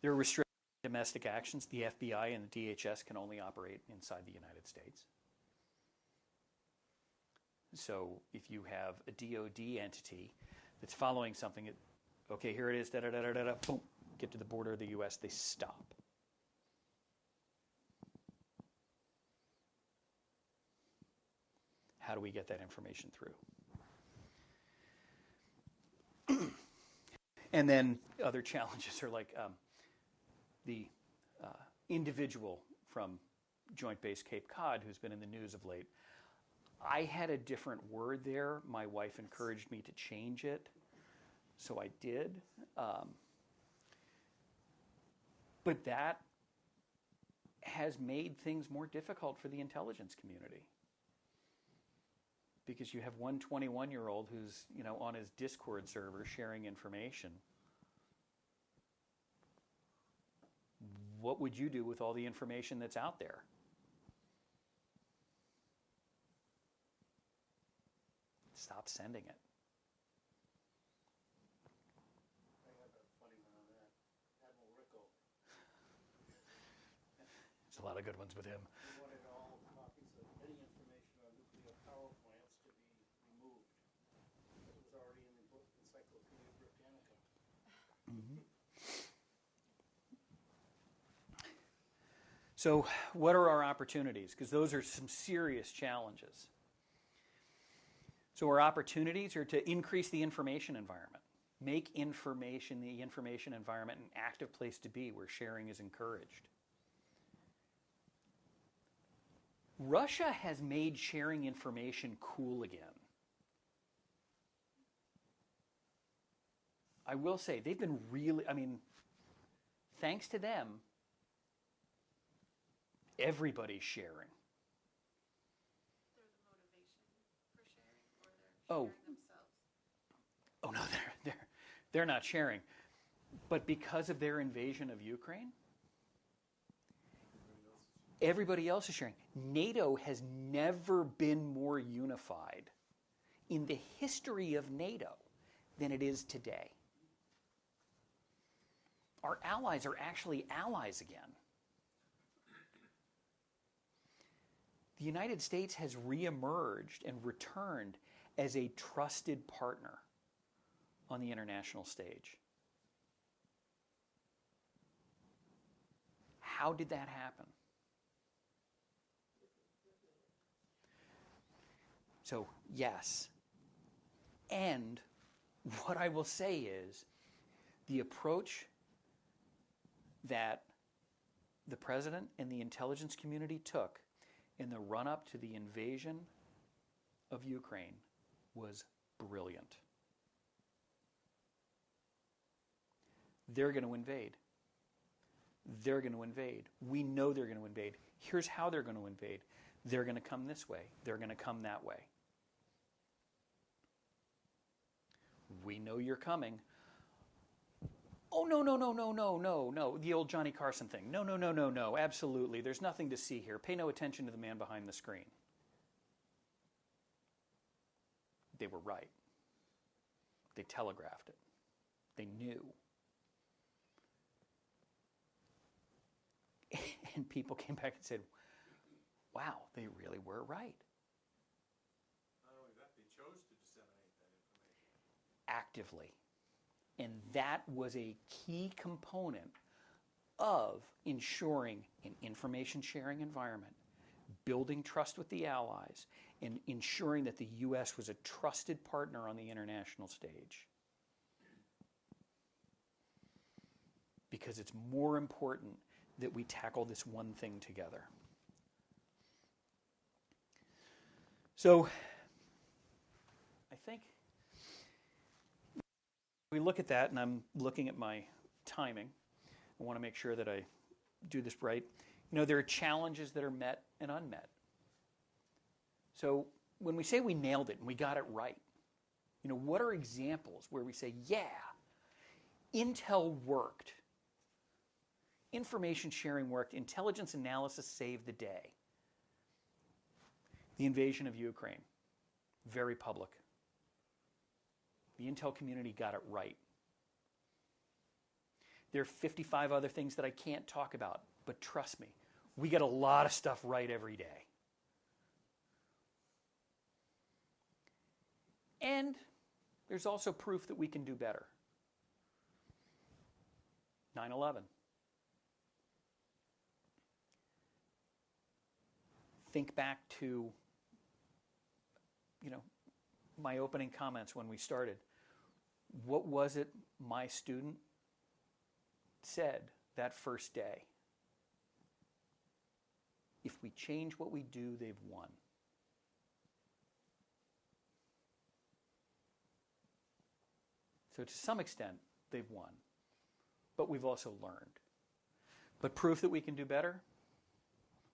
There are restricted domestic actions. The FBI and the DHS can only operate inside the United States. So if you have a DOD entity that's following something, okay, here it is, da-da-da-da-da, boom, get to the border of the U.S., they stop. How do we get that information through? And then other challenges are like the individual from Joint Base Cape Cod who's been in the news of late. I had a different word there. My wife encouraged me to change it, so I did. But that has made things more difficult for the intelligence community. Because you have one 21-year-old who's, on his Discord server sharing information. What would you do with all the information that's out there? Stop sending it. I have a funny one on that. Admiral Rickover. There's a lot of good ones with him. He wanted all copies of any information on nuclear power plants to be removed. It was already in the book Encyclopedia Britannica. So what are our opportunities? Because those are some serious challenges. So our opportunities are to increase the information environment. Make the information environment, an active place to be where sharing is encouraged. Russia has made sharing information cool again. I will say, they've been really, thanks to them, everybody's sharing. They're the motivation for sharing, or they're sharing themselves? Oh no, they're not sharing. But because of their invasion of Ukraine, everybody else is sharing. NATO has never been more unified in the history of NATO than it is today. Our allies are actually allies again. The United States has reemerged and returned as a trusted partner on the international stage. How did that happen? So, yes. And what I will say is the approach that the president and the intelligence community took in the run-up to the invasion of Ukraine was brilliant. They're going to invade. They're going to invade. We know they're going to invade. Here's how they're going to invade. They're going to come this way. They're going to come that way. We know you're coming. Oh, no. The old Johnny Carson thing. No. Absolutely. There's nothing to see here. Pay no attention to the man behind the screen. They were right. They telegraphed it. They knew. And people came back and said, wow, they really were right. Not only that, they chose to disseminate that information. Actively. And that was a key component of ensuring an information sharing environment, building trust with the allies, and ensuring that the U.S. was a trusted partner on the international stage. Because it's more important that we tackle this one thing together. So, I think we look at that, and I'm looking at my timing. I want to make sure that I do this right. There are challenges that are met and unmet. So when we say we nailed it and we got it right, what are examples where we say, yeah, Intel worked. Information sharing worked. Intelligence analysis saved the day. The invasion of Ukraine, very public. The Intel community got it right. There are 55 other things that I can't talk about, but trust me, we get a lot of stuff right every day. And there's also proof that we can do better. 9/11. Think back to, my opening comments when we started. What was it my student said that first day? If we change what we do, they've won. So to some extent, they've won. But we've also learned. But proof that we can do better?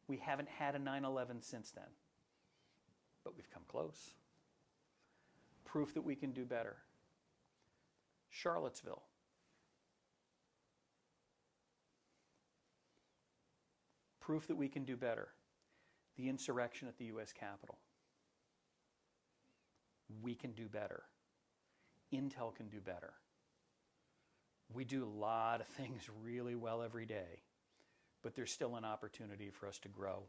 We haven't had a 9/11 since then, but we've come close. Proof that we can do better. Charlottesville. Proof that we can do better. The insurrection at the U.S. Capitol. We can do better. Intel can do better. We do a lot of things really well every day, but there's still an opportunity for us to grow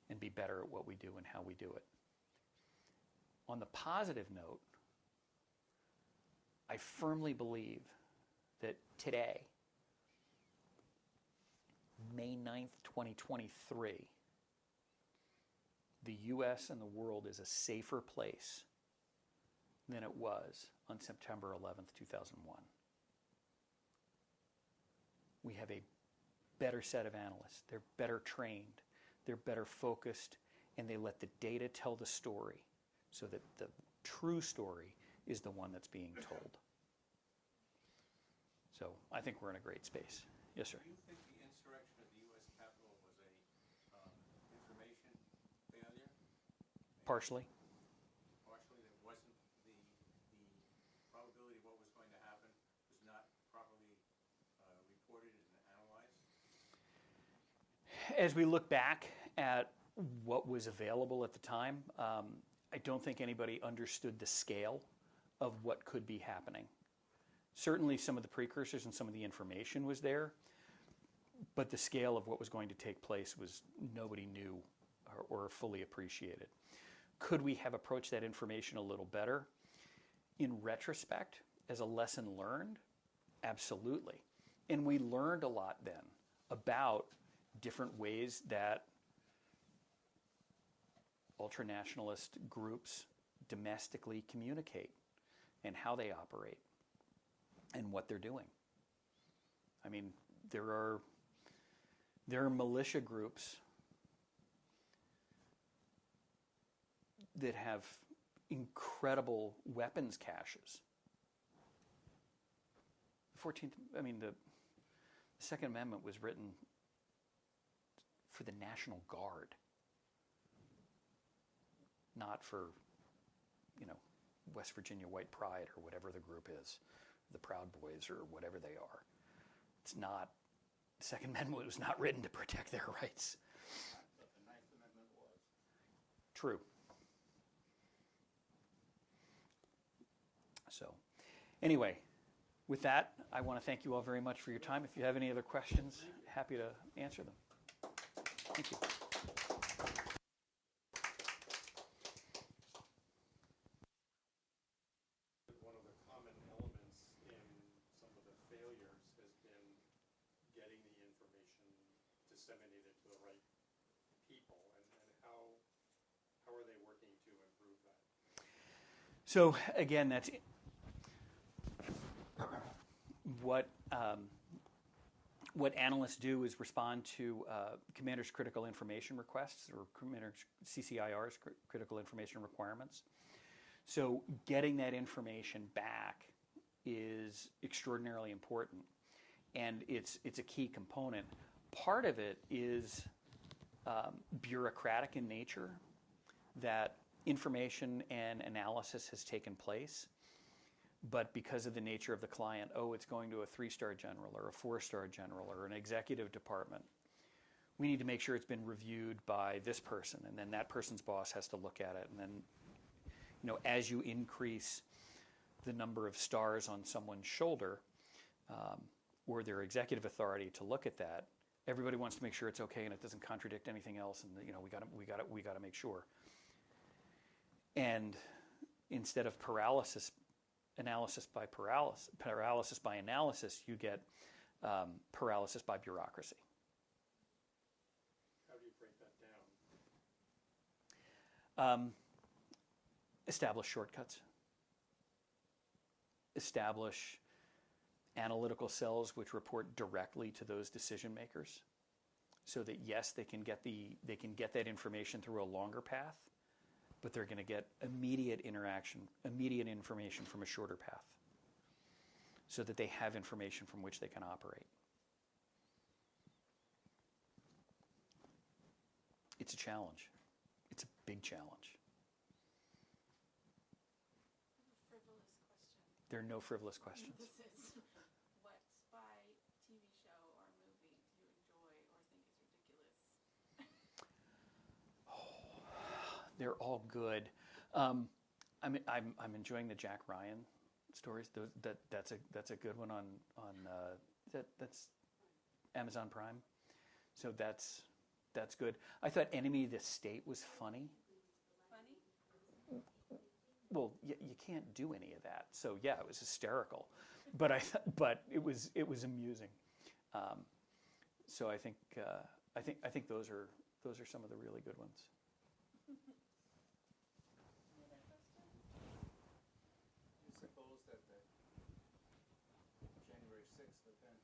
and be better at what we do and how we do it. On the positive note, I firmly believe that today, May 9th, 2023, the U.S. and the world is a safer place than it was on September 11th, 2001. We have a better set of analysts. They're better trained. They're better focused, and they let the data tell the story so that the true story is the one that's being told. So I think we're in a great space. Yes, sir. Do you think the insurrection at the U.S. Capitol was a information failure? Partially. Partially, that wasn't the probability of what was going to happen was not properly reported and analyzed? As we look back at what was available at the time, I don't think anybody understood the scale of what could be happening. Certainly some of the precursors and some of the information was there, but the scale of what was going to take place was nobody knew or fully appreciated. Could we have approached that information a little better? In retrospect, as a lesson learned, absolutely. And we learned a lot then about different ways that ultranationalist groups domestically communicate and how they operate and what they're doing. I mean, there are militia groups that have incredible weapons caches. The Second Amendment was written for the National Guard, not for, West Virginia White Pride or whatever the group is, the Proud Boys or whatever they are. It's not, the Second Amendment was not written to protect their rights. But the Ninth Amendment was. True. So, anyway, with that, I want to thank you all very much for your time. If you have any other questions, happy to answer them. Thank you. One of the common elements in some of the failures has been getting the information disseminated to the right people, and how are they working to improve that? So again, that's what analysts do is respond to commanders' critical information requests or commanders' CCIR's critical information requirements. So getting that information back is extraordinarily important, and it's a key component. Part of it is bureaucratic in nature, that information and analysis has taken place, but because of the nature of the client, it's going to a 3-star general or a 4-star general or an executive department. We need to make sure it's been reviewed by this person, and then that person's boss has to look at it. And then, as you increase the number of stars on someone's shoulder or their executive authority to look at that, everybody wants to make sure it's okay and it doesn't contradict anything else. And we got to make sure. And instead of paralysis by analysis, you get paralysis by bureaucracy. How do you break that down? Establish shortcuts. Establish analytical cells which report directly to those decision makers, so that yes, they can get that information through a longer path, but they're going to get immediate information from a shorter path, so that they have information from which they can operate. it's a challenge. It's a big challenge. Frivolous question. There are no frivolous questions. This is, what spy TV show or movie do you enjoy or think is ridiculous? They're all good. I'm enjoying the Jack Ryan stories. That's a good one on that's Amazon Prime. So that's good. I thought Enemy of the State was funny. Funny? Well, you can't do any of that. So yeah, it was hysterical, but it was amusing. So I think those are some of the really good ones. Any other question? You suppose that the January 6th event,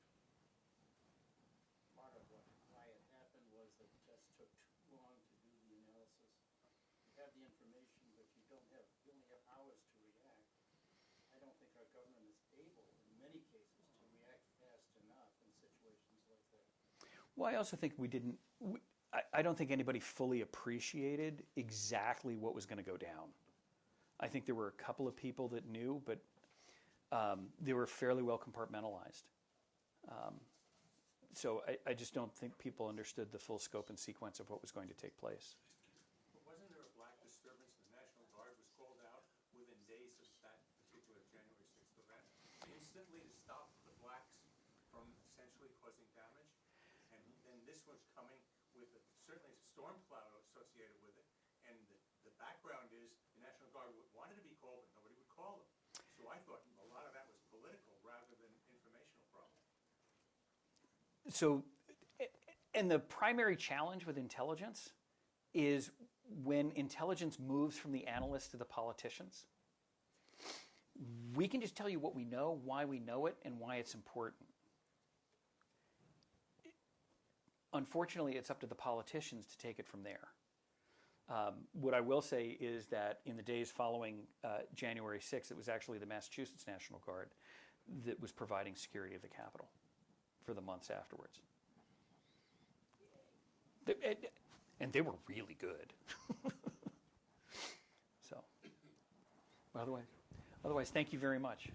part of why it happened was that it just took too long to do the analysis. You have the information, but you only have hours to react. I don't think our government is able, in many cases, to react fast enough in situations like that. Well, I also think I don't think anybody fully appreciated exactly what was going to go down. I think there were a couple of people that knew, but they were fairly well compartmentalized. So I just don't think people understood the full scope and sequence of what was going to take place. But wasn't there a black disturbance? The National Guard was called out within days of that particular January 6th event, instantly to stop the blacks from essentially causing damage. And then this was coming with certainly a storm cloud associated with it. And the background is the National Guard wanted to be called, but nobody would call them. So I thought a lot of that was political rather than informational problem. So, and the primary challenge with intelligence is when intelligence moves from the analysts to the politicians. We can just tell you what we know, why we know it, and why it's important. Unfortunately, it's up to the politicians to take it from there. What I will say is that in the days following January 6th, it was actually the Massachusetts National Guard that was providing security of the Capitol for the months afterwards. And they were really good. So, otherwise, thank you very much.